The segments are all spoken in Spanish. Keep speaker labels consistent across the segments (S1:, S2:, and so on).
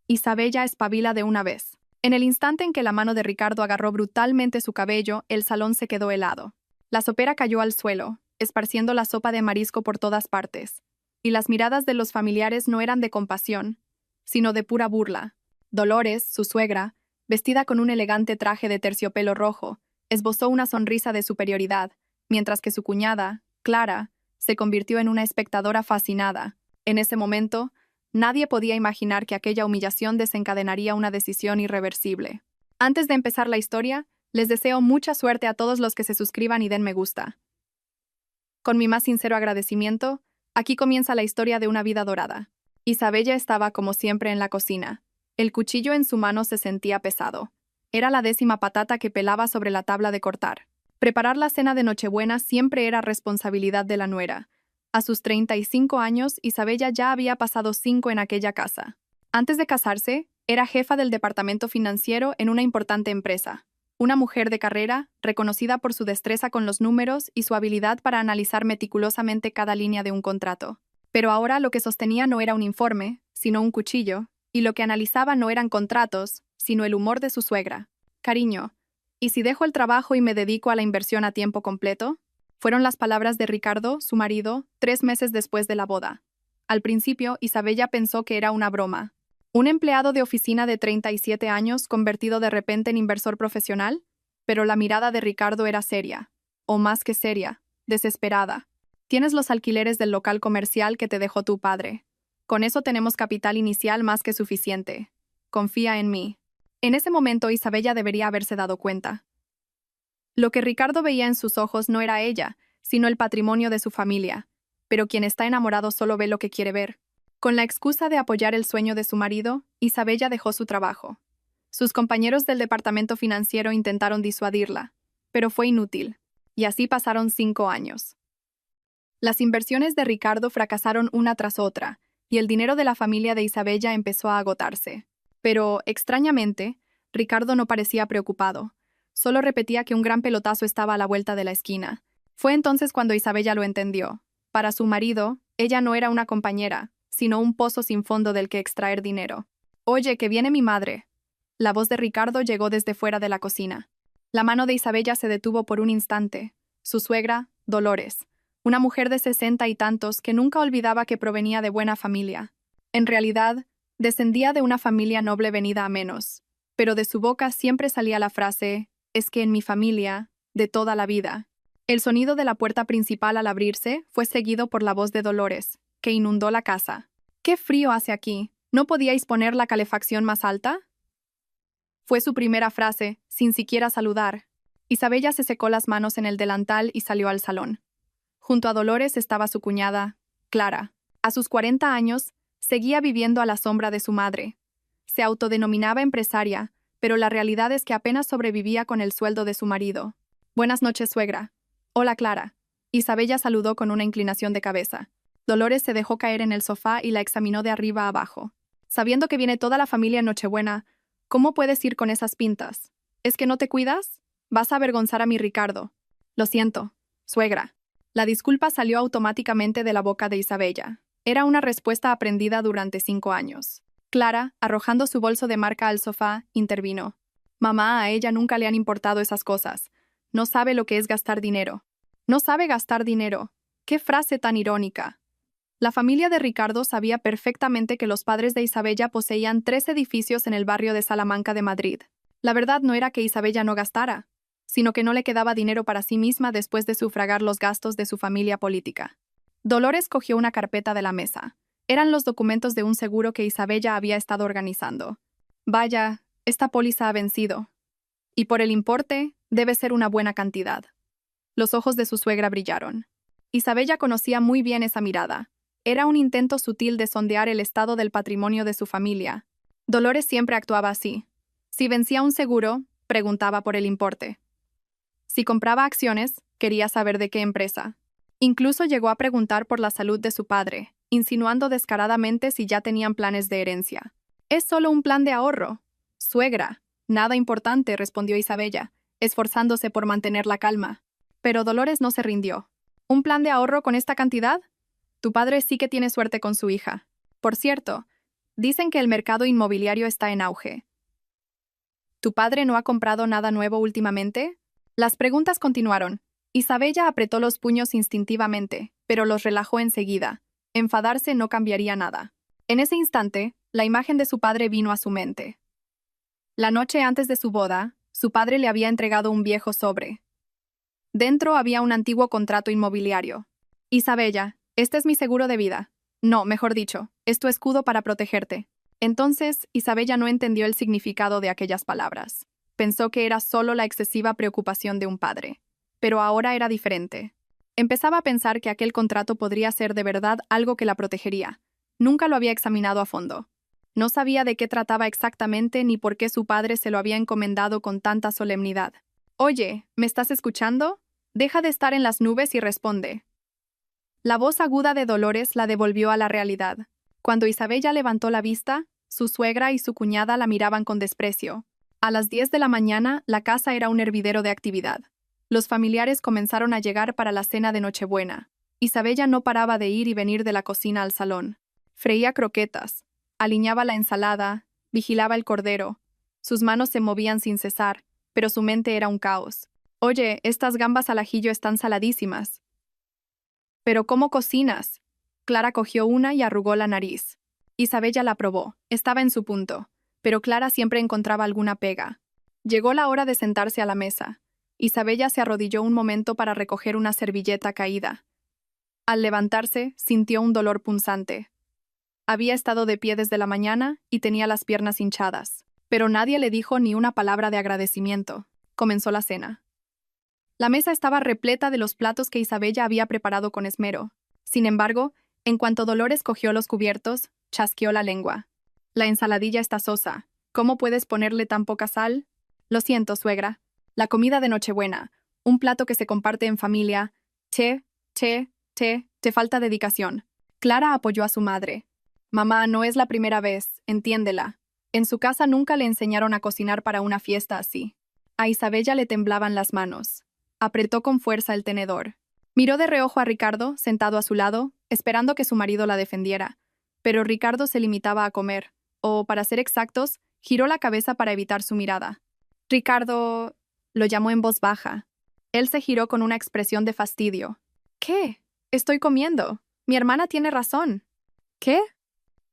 S1: Isabella espabila de una vez. En el instante en que la mano de Ricardo agarró brutalmente su cabello, el salón se quedó helado. La sopera cayó al suelo, esparciendo la sopa de marisco por todas partes. Y las miradas de los familiares no eran de compasión, sino de pura burla. Dolores, su suegra, vestida con un elegante traje de terciopelo rojo, esbozó una sonrisa de superioridad, mientras que su cuñada, Clara, se convirtió en una espectadora fascinada. En ese momento, nadie podía imaginar que aquella humillación desencadenaría una decisión irreversible. Antes de empezar la historia, les deseo mucha suerte a todos los que se suscriban y den me gusta. Con mi más sincero agradecimiento, aquí comienza la historia de una vida dorada. Isabella estaba como siempre en la cocina. El cuchillo en su mano se sentía pesado. Era la 10ª patata que pelaba sobre la tabla de cortar. Preparar la cena de Nochebuena siempre era responsabilidad de la nuera. A sus 35 años, Isabella ya había pasado 5 en aquella casa. Antes de casarse, era jefa del departamento financiero en una importante empresa. Una mujer de carrera, reconocida por su destreza con los números y su habilidad para analizar meticulosamente cada línea de un contrato. Pero ahora lo que sostenía no era un informe, sino un cuchillo, y lo que analizaba no eran contratos, sino el humor de su suegra. Cariño, ¿y si dejo el trabajo y me dedico a la inversión a tiempo completo? Fueron las palabras de Ricardo, su marido, 3 meses después de la boda. Al principio, Isabella pensó que era una broma. ¿Un empleado de oficina de 37 años convertido de repente en inversor profesional? Pero la mirada de Ricardo era seria, o más que seria, desesperada. Tienes los alquileres del local comercial que te dejó tu padre. Con eso tenemos capital inicial más que suficiente. Confía en mí. En ese momento Isabella debería haberse dado cuenta. Lo que Ricardo veía en sus ojos no era ella, sino el patrimonio de su familia. Pero quien está enamorado solo ve lo que quiere ver. Con la excusa de apoyar el sueño de su marido, Isabella dejó su trabajo. Sus compañeros del departamento financiero intentaron disuadirla, pero fue inútil. Y así pasaron 5 años. Las inversiones de Ricardo fracasaron una tras otra, y el dinero de la familia de Isabella empezó a agotarse. Pero, extrañamente, Ricardo no parecía preocupado. Solo repetía que un gran pelotazo estaba a la vuelta de la esquina. Fue entonces cuando Isabella lo entendió. Para su marido, ella no era una compañera, sino un pozo sin fondo del que extraer dinero. «Oye, que viene mi madre». La voz de Ricardo llegó desde fuera de la cocina. La mano de Isabella se detuvo por un instante. Su suegra, Dolores, una mujer de 60 y tantos que nunca olvidaba que provenía de buena familia. En realidad, descendía de una familia noble venida a menos. Pero de su boca siempre salía la frase, «es que en mi familia, de toda la vida». El sonido de la puerta principal al abrirse fue seguido por la voz de Dolores, que inundó la casa. «¡Qué frío hace aquí! ¿No podíais poner la calefacción más alta?». Fue su primera frase, sin siquiera saludar. Isabella se secó las manos en el delantal y salió al salón. Junto a Dolores estaba su cuñada, Clara. A sus 40 años, seguía viviendo a la sombra de su madre. Se autodenominaba empresaria, pero la realidad es que apenas sobrevivía con el sueldo de su marido. «Buenas noches, suegra». «Hola, Clara». Isabella saludó con una inclinación de cabeza. Dolores se dejó caer en el sofá y la examinó de arriba a abajo. «Sabiendo que viene toda la familia en Nochebuena, ¿cómo puedes ir con esas pintas? ¿Es que no te cuidas? Vas a avergonzar a mi Ricardo». «Lo siento, suegra». La disculpa salió automáticamente de la boca de Isabella. Era una respuesta aprendida durante 5 años. Clara, arrojando su bolso de marca al sofá, intervino. «Mamá, a ella nunca le han importado esas cosas. No sabe lo que es gastar dinero». «No sabe gastar dinero». ¡Qué frase tan irónica! La familia de Ricardo sabía perfectamente que los padres de Isabella poseían 3 edificios en el barrio de Salamanca de Madrid. La verdad no era que Isabella no gastara, sino que no le quedaba dinero para sí misma después de sufragar los gastos de su familia política. Dolores cogió una carpeta de la mesa. Eran los documentos de un seguro que Isabella había estado organizando. «Vaya, esta póliza ha vencido. Y por el importe, debe ser una buena cantidad». Los ojos de su suegra brillaron. Isabella conocía muy bien esa mirada. Era un intento sutil de sondear el estado del patrimonio de su familia. Dolores siempre actuaba así. Si vencía un seguro, preguntaba por el importe. Si compraba acciones, quería saber de qué empresa. Incluso llegó a preguntar por la salud de su padre, insinuando descaradamente si ya tenían planes de herencia. «Es solo un plan de ahorro». «Suegra, nada importante», respondió Isabella, esforzándose por mantener la calma. Pero Dolores no se rindió. «¿Un plan de ahorro con esta cantidad? Tu padre sí que tiene suerte con su hija. Por cierto, Dicen que el mercado inmobiliario está en auge. ¿Tu padre no ha comprado nada nuevo últimamente? Las preguntas continuaron. Isabella apretó los puños instintivamente, pero los relajó enseguida. Enfadarse no cambiaría nada. En ese instante, la imagen de su padre vino a su mente. La noche antes de su boda, su padre le había entregado un viejo sobre. Dentro había un antiguo contrato inmobiliario. Isabella, este es mi seguro de vida. No, mejor dicho, es tu escudo para protegerte. Entonces, Isabella no entendió el significado de aquellas palabras. Pensó que era solo la excesiva preocupación de un padre. Pero ahora era diferente. Empezaba a pensar que aquel contrato podría ser de verdad algo que la protegería. Nunca lo había examinado a fondo. No sabía de qué trataba exactamente ni por qué su padre se lo había encomendado con tanta solemnidad. Oye, ¿me estás escuchando? Deja de estar en las nubes y responde. La voz aguda de Dolores la devolvió a la realidad. Cuando Isabella levantó la vista, su suegra y su cuñada la miraban con desprecio. A las 10 de la mañana, la casa era un hervidero de actividad. Los familiares comenzaron a llegar para la cena de Nochebuena. Isabella no paraba de ir y venir de la cocina al salón. Freía croquetas, aliñaba la ensalada, vigilaba el cordero. Sus manos se movían sin cesar, pero su mente era un caos. Oye, estas gambas al ajillo están saladísimas. ¿Pero cómo cocinas? Clara cogió una y arrugó la nariz. Isabella la probó. Estaba en su punto, pero Clara siempre encontraba alguna pega. Llegó la hora de sentarse a la mesa. Isabella se arrodilló un momento para recoger una servilleta caída. Al levantarse, sintió un dolor punzante. Había estado de pie desde la mañana y tenía las piernas hinchadas, pero nadie le dijo ni una palabra de agradecimiento. Comenzó la cena. La mesa estaba repleta de los platos que Isabella había preparado con esmero. Sin embargo, en cuanto Dolores cogió los cubiertos, chasqueó la lengua. La ensaladilla está sosa. ¿Cómo puedes ponerle tan poca sal? Lo siento, suegra. La comida de Nochebuena, un plato que se comparte en familia. Te falta dedicación. Clara apoyó a su madre. Mamá, no es la primera vez, entiéndela. En su casa nunca le enseñaron a cocinar para una fiesta así. A Isabella le temblaban las manos. Apretó con fuerza el tenedor. Miró de reojo a Ricardo, sentado a su lado, esperando que su marido la defendiera. Pero Ricardo se limitaba a comer, o, para ser exactos, giró la cabeza para evitar su mirada. Ricardo, lo llamó en voz baja. Él se giró con una expresión de fastidio. ¿Qué? Estoy comiendo. Mi hermana tiene razón. ¿Qué?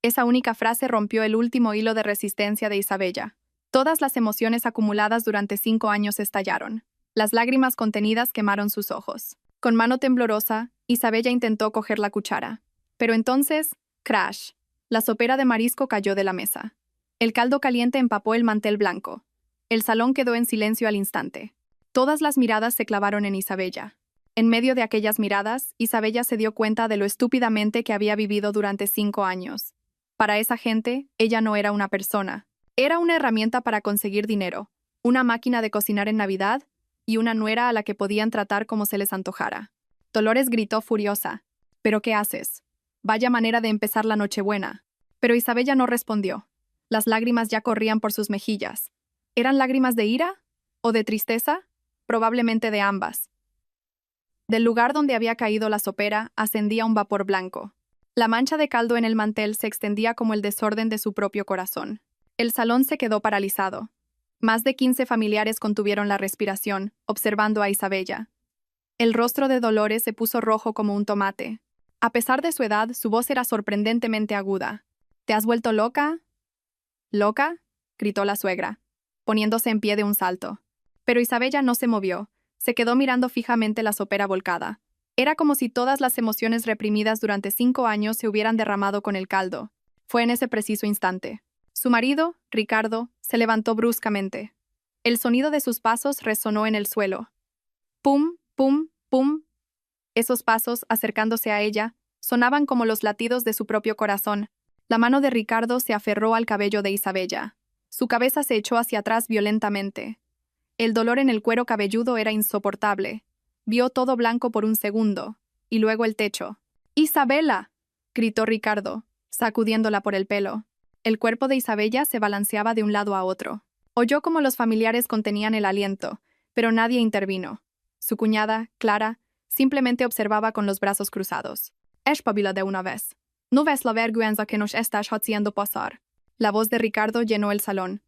S1: Esa única frase rompió el último hilo de resistencia de Isabella. Todas las emociones acumuladas durante 5 años estallaron. Las lágrimas contenidas quemaron sus ojos. Con mano temblorosa, Isabella intentó coger la cuchara. Pero entonces, crash. La sopera de marisco cayó de la mesa. El caldo caliente empapó el mantel blanco. El salón quedó en silencio al instante. Todas las miradas se clavaron en Isabella. En medio de aquellas miradas, Isabella se dio cuenta de lo estúpidamente que había vivido durante 5 años. Para esa gente, ella no era una persona. Era una herramienta para conseguir dinero, una máquina de cocinar en Navidad y una nuera a la que podían tratar como se les antojara. Dolores gritó furiosa. ¿Pero qué haces? Vaya manera de empezar la Nochebuena. Pero Isabella no respondió. Las lágrimas ya corrían por sus mejillas. ¿Eran lágrimas de ira? ¿O de tristeza? Probablemente de ambas. Del lugar donde había caído la sopera ascendía un vapor blanco. La mancha de caldo en el mantel se extendía como el desorden de su propio corazón. El salón se quedó paralizado. Más de 15 familiares contuvieron la respiración, observando a Isabella. El rostro de Dolores se puso rojo como un tomate. A pesar de su edad, su voz era sorprendentemente aguda. ¿Te has vuelto loca? ¿Loca?, gritó la suegra, poniéndose en pie de un salto. Pero Isabella no se movió. Se quedó mirando fijamente la sopera volcada. Era como si todas las emociones reprimidas durante 5 años se hubieran derramado con el caldo. Fue en ese preciso instante. Su marido, Ricardo, se levantó bruscamente. El sonido de sus pasos resonó en el suelo. Pum, pum, pum. Esos pasos, acercándose a ella, sonaban como los latidos de su propio corazón. La mano de Ricardo se aferró al cabello de Isabella. Su cabeza se echó hacia atrás violentamente. El dolor en el cuero cabelludo era insoportable. Vio todo blanco por un segundo, y luego el techo. ¡Isabela!, gritó Ricardo, sacudiéndola por el pelo. El cuerpo de Isabella se balanceaba de un lado a otro. Oyó cómo los familiares contenían el aliento, pero nadie intervino. Su cuñada, Clara, simplemente observaba con los brazos cruzados. «Espabila de una vez», No ves la vergüenza que nos estás haciendo pasar. La voz de Ricardo llenó el salón.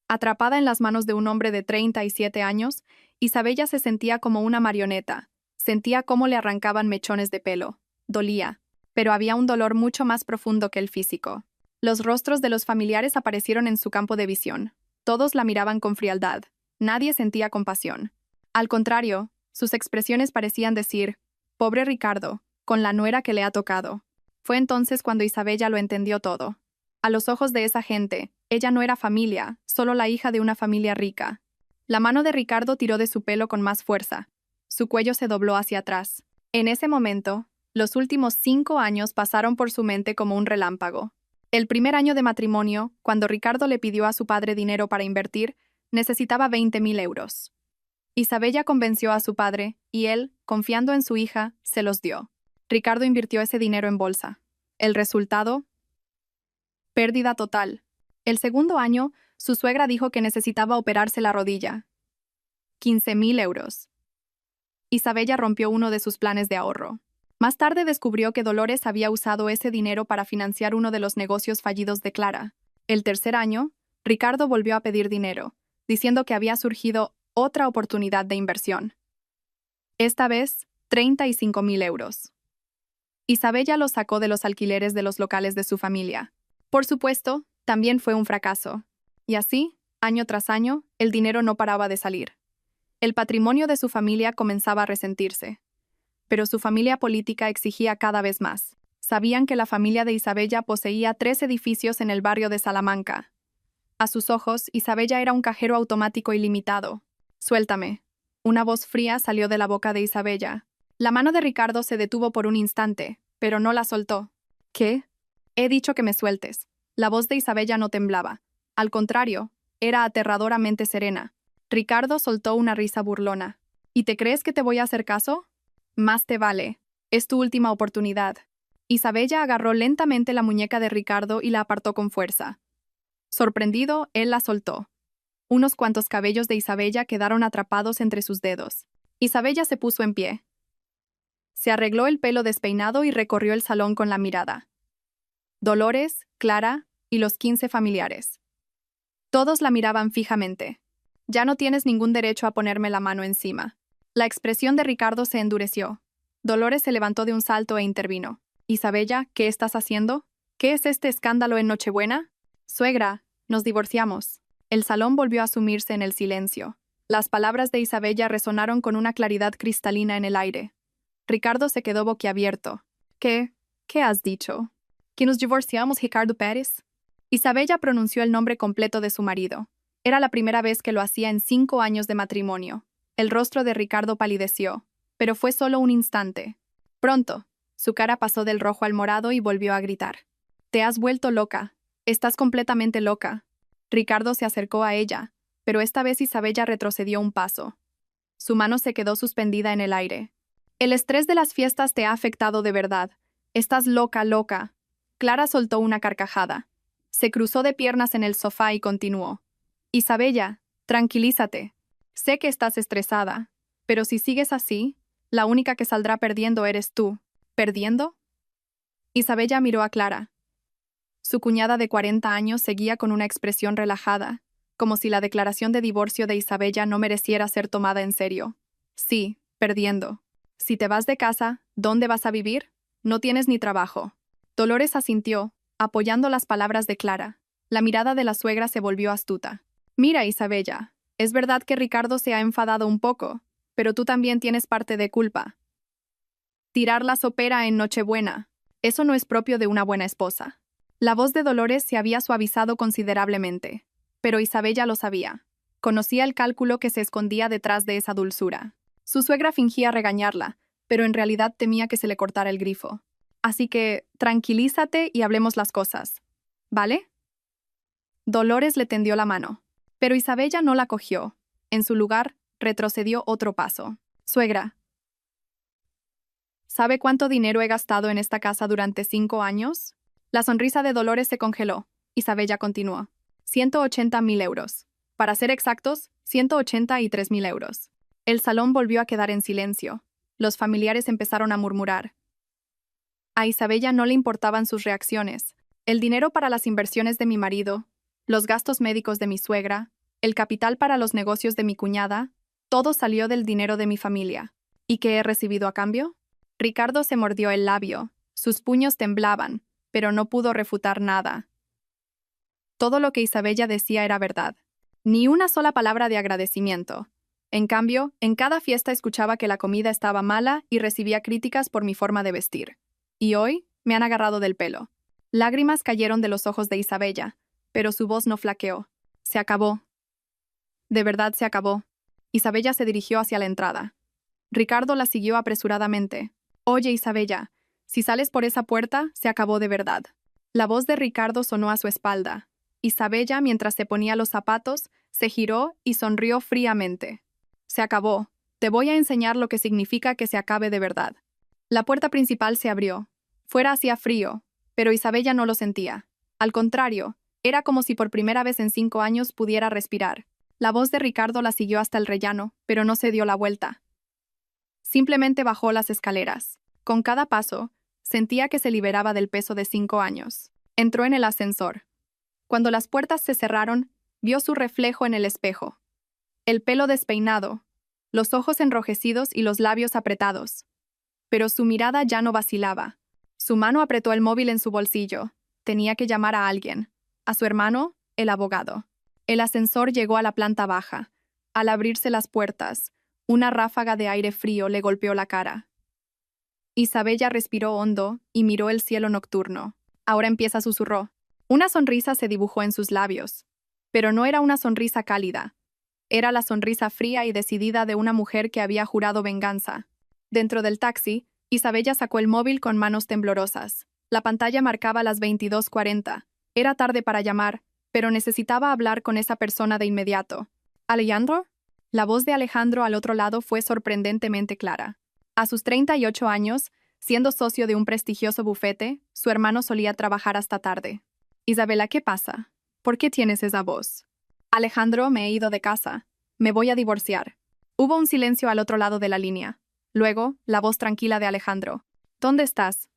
S1: Atrapada en las manos de un hombre de 37 años, Isabella se sentía como una marioneta. Sentía cómo le arrancaban mechones de pelo. Dolía. Pero había un dolor mucho más profundo que el físico. Los rostros de los familiares aparecieron en su campo de visión. Todos la miraban con frialdad. Nadie sentía compasión. Al contrario, sus expresiones parecían decir, «Pobre Ricardo, con la nuera que le ha tocado». Fue entonces cuando Isabella lo entendió todo. A los ojos de esa gente, ella no era familia, solo la hija de una familia rica. La mano de Ricardo tiró de su pelo con más fuerza. Su cuello se dobló hacia atrás. En ese momento, los últimos 5 años pasaron por su mente como un relámpago. El primer año de matrimonio, cuando Ricardo le pidió a su padre dinero para invertir, necesitaba 20.000 euros. Isabella convenció a su padre, y él, confiando en su hija, se los dio. Ricardo invirtió ese dinero en bolsa. El resultado: pérdida total. El segundo año, su suegra dijo que necesitaba operarse la rodilla. 15.000 euros. Isabella rompió uno de sus planes de ahorro. Más tarde descubrió que Dolores había usado ese dinero para financiar uno de los negocios fallidos de Clara. El tercer año, Ricardo volvió a pedir dinero, diciendo que había surgido otra oportunidad de inversión. Esta vez, 35.000 euros. Isabella lo sacó de los alquileres de los locales de su familia. Por supuesto, también fue un fracaso. Y así, año tras año, el dinero no paraba de salir. El patrimonio de su familia comenzaba a resentirse. Pero su familia política exigía cada vez más. Sabían que la familia de Isabella poseía 3 edificios en el barrio de Salamanca. A sus ojos, Isabella era un cajero automático ilimitado. «Suéltame». Una voz fría salió de la boca de Isabella. La mano de Ricardo se detuvo por un instante, pero no la soltó. «¿Qué?» «He dicho que me sueltes». La voz de Isabella no temblaba. Al contrario, era aterradoramente serena. Ricardo soltó una risa burlona. «¿Y te crees que te voy a hacer caso? Más te vale. Es tu última oportunidad». Isabella agarró lentamente la muñeca de Ricardo y la apartó con fuerza. Sorprendido, él la soltó. Unos cuantos cabellos de Isabella quedaron atrapados entre sus dedos. Isabella se puso en pie. Se arregló el pelo despeinado y recorrió el salón con la mirada. Dolores, Clara y los 15 familiares. Todos la miraban fijamente. «Ya no tienes ningún derecho a ponerme la mano encima». La expresión de Ricardo se endureció. Dolores se levantó de un salto e intervino. «Isabella, ¿qué estás haciendo? ¿Qué es este escándalo en Nochebuena?» «Suegra, nos divorciamos». El salón volvió a sumirse en el silencio. Las palabras de Isabella resonaron con una claridad cristalina en el aire. Ricardo se quedó boquiabierto. ¿Qué has dicho? ¿Que nos divorciamos, Ricardo Pérez?» Isabella pronunció el nombre completo de su marido. Era la primera vez que lo hacía en 5 años de matrimonio. El rostro de Ricardo palideció, pero fue solo un instante. Pronto, su cara pasó del rojo al morado y volvió a gritar. «Te has vuelto loca. Estás completamente loca». Ricardo se acercó a ella, pero esta vez Isabella retrocedió un paso. Su mano se quedó suspendida en el aire. «El estrés de las fiestas te ha afectado de verdad. Estás loca, loca». Clara soltó una carcajada. Se cruzó de piernas en el sofá y continuó. «Isabella, tranquilízate. Sé que estás estresada, pero si sigues así, la única que saldrá perdiendo eres tú». «¿Perdiendo?» Isabella miró a Clara. Su cuñada de 40 años seguía con una expresión relajada, como si la declaración de divorcio de Isabella no mereciera ser tomada en serio. «Sí, perdiendo. Si te vas de casa, ¿dónde vas a vivir? No tienes ni trabajo». Dolores asintió, apoyando las palabras de Clara. La mirada de la suegra se volvió astuta. «Mira, Isabella, es verdad que Ricardo se ha enfadado un poco, pero tú también tienes parte de culpa. Tirar la sopera en Nochebuena, eso no es propio de una buena esposa». La voz de Dolores se había suavizado considerablemente, pero Isabella lo sabía. Conocía el cálculo que se escondía detrás de esa dulzura. Su suegra fingía regañarla, pero en realidad temía que se le cortara el grifo. «Así que, tranquilízate y hablemos las cosas. ¿Vale?» Dolores le tendió la mano, pero Isabella no la cogió. En su lugar, retrocedió otro paso. «Suegra, ¿sabe cuánto dinero he gastado en esta casa durante 5 años?» La sonrisa de Dolores se congeló. Isabella continuó. 180.000 euros. Para ser exactos, 183.000 euros. El salón volvió a quedar en silencio. Los familiares empezaron a murmurar. A Isabella no le importaban sus reacciones. El dinero para las inversiones de mi marido, los gastos médicos de mi suegra, el capital para los negocios de mi cuñada, todo salió del dinero de mi familia. ¿Y qué he recibido a cambio? Ricardo se mordió el labio. Sus puños temblaban, pero no pudo refutar nada. Todo lo que Isabella decía era verdad. Ni una sola palabra de agradecimiento. En cambio, en cada fiesta escuchaba que la comida estaba mala y recibía críticas por mi forma de vestir. Y hoy me han agarrado del pelo. Lágrimas cayeron de los ojos de Isabella, pero su voz no flaqueó. Se acabó. De verdad se acabó. Isabella se dirigió hacia la entrada. Ricardo la siguió apresuradamente. Oye, Isabella, si sales por esa puerta, se acabó de verdad. La voz de Ricardo sonó a su espalda. Isabella, mientras se ponía los zapatos, se giró y sonrió fríamente. Se acabó. Te voy a enseñar lo que significa que se acabe de verdad. La puerta principal se abrió. Fuera hacía frío, pero Isabella no lo sentía. Al contrario, era como si por primera vez en 5 años pudiera respirar. La voz de Ricardo la siguió hasta el rellano, pero no se dio la vuelta. Simplemente bajó las escaleras. Con cada paso, sentía que se liberaba del peso de 5 años. Entró en el ascensor. Cuando las puertas se cerraron, vio su reflejo en el espejo. El pelo despeinado, los ojos enrojecidos y los labios apretados. Pero su mirada ya no vacilaba. Su mano apretó el móvil en su bolsillo. Tenía que llamar a alguien. A su hermano, el abogado. El ascensor llegó a la planta baja. Al abrirse las puertas, una ráfaga de aire frío le golpeó la cara. Isabella respiró hondo y miró el cielo nocturno. Ahora empieza, susurró. Una sonrisa se dibujó en sus labios. Pero no era una sonrisa cálida. Era la sonrisa fría y decidida de una mujer que había jurado venganza. Dentro del taxi, Isabella sacó el móvil con manos temblorosas. La pantalla marcaba las 22:40. Era tarde para llamar, pero necesitaba hablar con esa persona de inmediato. ¿Alejandro? La voz de Alejandro al otro lado fue sorprendentemente clara. A sus 38 años, siendo socio de un prestigioso bufete, su hermano solía trabajar hasta tarde. Isabela, ¿qué pasa? ¿Por qué tienes esa voz? Alejandro, me he ido de casa. Me voy a divorciar. Hubo un silencio al otro lado de la línea. Luego, la voz tranquila de Alejandro. ¿Dónde estás?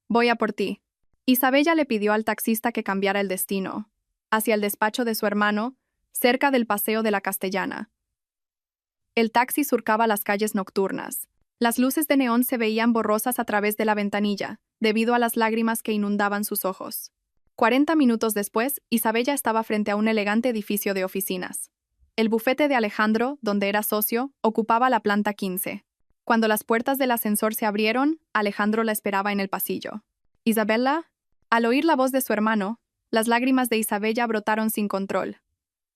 S1: Voy a por ti. Isabella le pidió al taxista que cambiara el destino, hacia el despacho de su hermano, cerca del Paseo de la Castellana. El taxi surcaba las calles nocturnas. Las luces de neón se veían borrosas a través de la ventanilla, debido a las lágrimas que inundaban sus ojos. 40 minutos después, Isabella estaba frente a un elegante edificio de oficinas. El bufete de Alejandro, donde era socio, ocupaba la planta 15. Cuando las puertas del ascensor se abrieron, Alejandro la esperaba en el pasillo. Isabella, al oír la voz de su hermano, las lágrimas de Isabella brotaron sin control.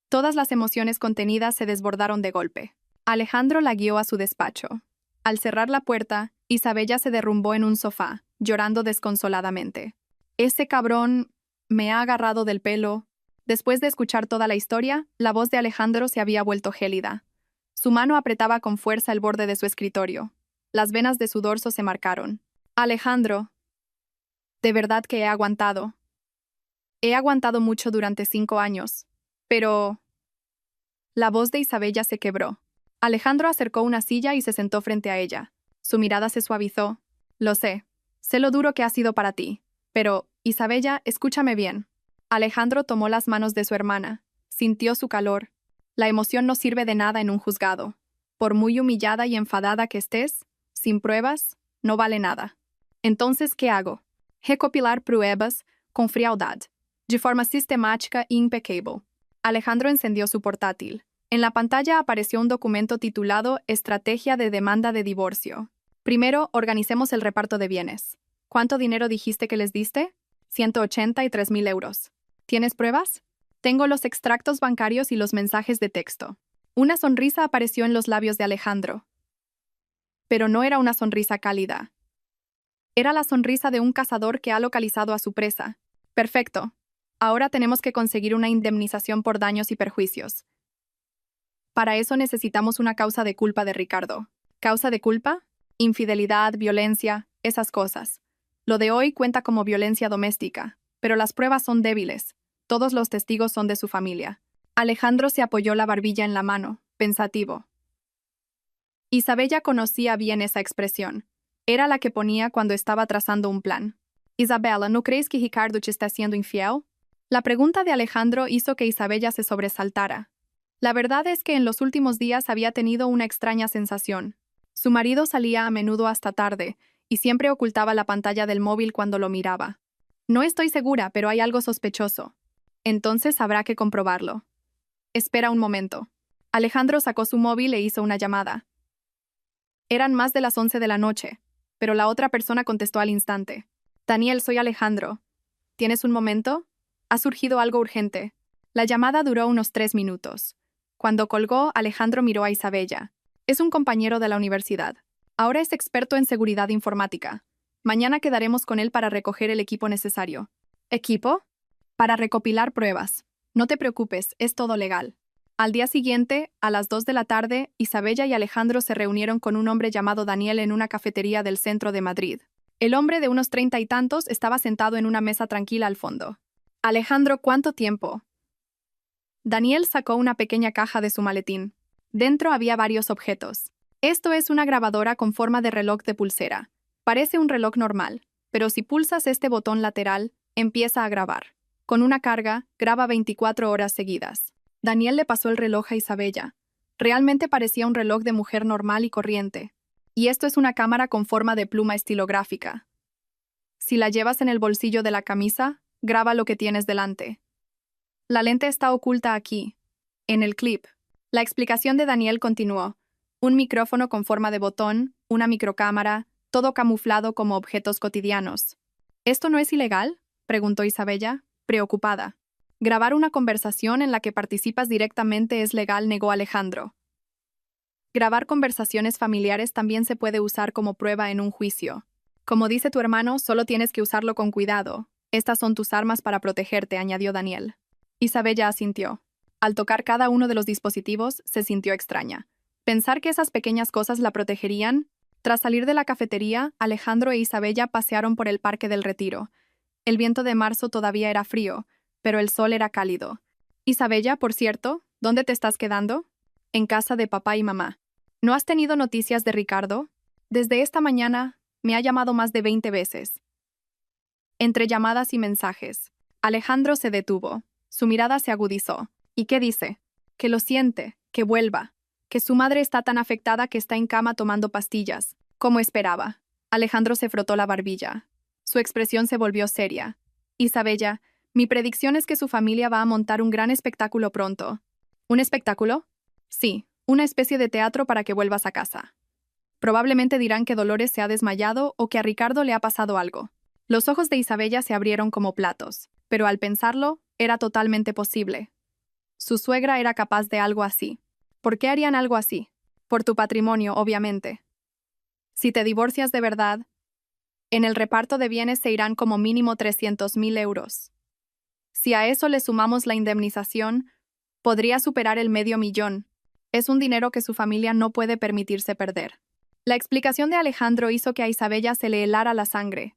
S1: Todas las emociones contenidas se desbordaron de golpe. Alejandro la guió a su despacho. Al cerrar la puerta, Isabella se derrumbó en un sofá, llorando desconsoladamente. Ese cabrón me ha agarrado del pelo. Después de escuchar toda la historia, la voz de Alejandro se había vuelto gélida. Su mano apretaba con fuerza el borde de su escritorio. Las venas de su dorso se marcaron. Alejandro, de verdad que he aguantado. He aguantado mucho durante 5 años. Pero... La voz de Isabella se quebró. Alejandro acercó una silla y se sentó frente a ella. Su mirada se suavizó. Lo sé. Sé lo duro que ha sido para ti. Pero, Isabella, escúchame bien. Alejandro tomó las manos de su hermana. Sintió su calor. La emoción no sirve de nada en un juzgado. Por muy humillada y enfadada que estés, sin pruebas, no vale nada. Entonces, ¿qué hago? Recopilar pruebas con frialdad, de forma sistemática e impecable. Alejandro encendió su portátil. En la pantalla apareció un documento titulado Estrategia de demanda de divorcio. Primero, organicemos el reparto de bienes. ¿Cuánto dinero dijiste que les diste? 183.000 euros. ¿Tienes pruebas? Tengo los extractos bancarios y los mensajes de texto. Una sonrisa apareció en los labios de Alejandro. Pero no era una sonrisa cálida. Era la sonrisa de un cazador que ha localizado a su presa. Perfecto. Ahora tenemos que conseguir una indemnización por daños y perjuicios. Para eso necesitamos una causa de culpa de Ricardo. ¿Causa de culpa? Infidelidad, violencia, esas cosas. Lo de hoy cuenta como violencia doméstica, pero las pruebas son débiles. Todos los testigos son de su familia. Alejandro se apoyó la barbilla en la mano, pensativo. Isabella conocía bien esa expresión. Era la que ponía cuando estaba trazando un plan. Isabela, ¿no crees que Ricardo te está siendo infiel? La pregunta de Alejandro hizo que Isabella se sobresaltara. La verdad es que en los últimos días había tenido una extraña sensación. Su marido salía a menudo hasta tarde, y siempre ocultaba la pantalla del móvil cuando lo miraba. No estoy segura, pero hay algo sospechoso. Entonces habrá que comprobarlo. Espera un momento. Alejandro sacó su móvil e hizo una llamada. Eran más de las 11 de la noche, pero la otra persona contestó al instante. Daniel, soy Alejandro. ¿Tienes un momento? Ha surgido algo urgente. La llamada duró unos 3 minutos. Cuando colgó, Alejandro miró a Isabella. Es un compañero de la universidad. Ahora es experto en seguridad informática. Mañana quedaremos con él para recoger el equipo necesario. ¿Equipo? Para recopilar pruebas. No te preocupes, es todo legal. Al día siguiente, a las 2 de la tarde, Isabella y Alejandro se reunieron con un hombre llamado Daniel en una cafetería del centro de Madrid. El hombre de unos 30 y tantos estaba sentado en una mesa tranquila al fondo. Alejandro, ¿cuánto tiempo? Daniel sacó una pequeña caja de su maletín. Dentro había varios objetos. Esto es una grabadora con forma de reloj de pulsera. Parece un reloj normal, pero si pulsas este botón lateral, empieza a grabar. Con una carga, graba 24 horas seguidas. Daniel le pasó el reloj a Isabella. Realmente parecía un reloj de mujer normal y corriente. Y esto es una cámara con forma de pluma estilográfica. Si la llevas en el bolsillo de la camisa, graba lo que tienes delante. La lente está oculta aquí, en el clip. La explicación de Daniel continuó. Un micrófono con forma de botón, una microcámara, todo camuflado como objetos cotidianos. ¿Esto no es ilegal?, preguntó Isabella, preocupada. Grabar una conversación en la que participas directamente es legal, negó Alejandro. Grabar conversaciones familiares también se puede usar como prueba en un juicio. Como dice tu hermano, solo tienes que usarlo con cuidado. Estas son tus armas para protegerte, añadió Daniel. Isabella asintió. Al tocar cada uno de los dispositivos, se sintió extraña. Pensar que esas pequeñas cosas la protegerían. Tras salir de la cafetería, Alejandro e Isabella pasearon por el Parque del Retiro. El viento de marzo todavía era frío, pero el sol era cálido. Isabella, por cierto, ¿dónde te estás quedando? En casa de papá y mamá. ¿No has tenido noticias de Ricardo? Desde esta mañana, me ha llamado más de 20 veces. Entre llamadas y mensajes, Alejandro se detuvo. Su mirada se agudizó. ¿Y qué dice? Que lo siente, que vuelva. Que su madre está tan afectada que está en cama tomando pastillas, como esperaba. Alejandro se frotó la barbilla. Su expresión se volvió seria. Isabella, mi predicción es que su familia va a montar un gran espectáculo pronto. ¿Un espectáculo? Sí, una especie de teatro para que vuelvas a casa. Probablemente dirán que Dolores se ha desmayado o que a Ricardo le ha pasado algo. Los ojos de Isabella se abrieron como platos, pero al pensarlo, era totalmente posible. Su suegra era capaz de algo así. ¿Por qué harían algo así? Por tu patrimonio, obviamente. Si te divorcias de verdad, en el reparto de bienes se irán como mínimo 300.000 euros. Si a eso le sumamos la indemnización, podría superar el $500.000. Es un dinero que su familia no puede permitirse perder. La explicación de Alejandro hizo que a Isabella se le helara la sangre.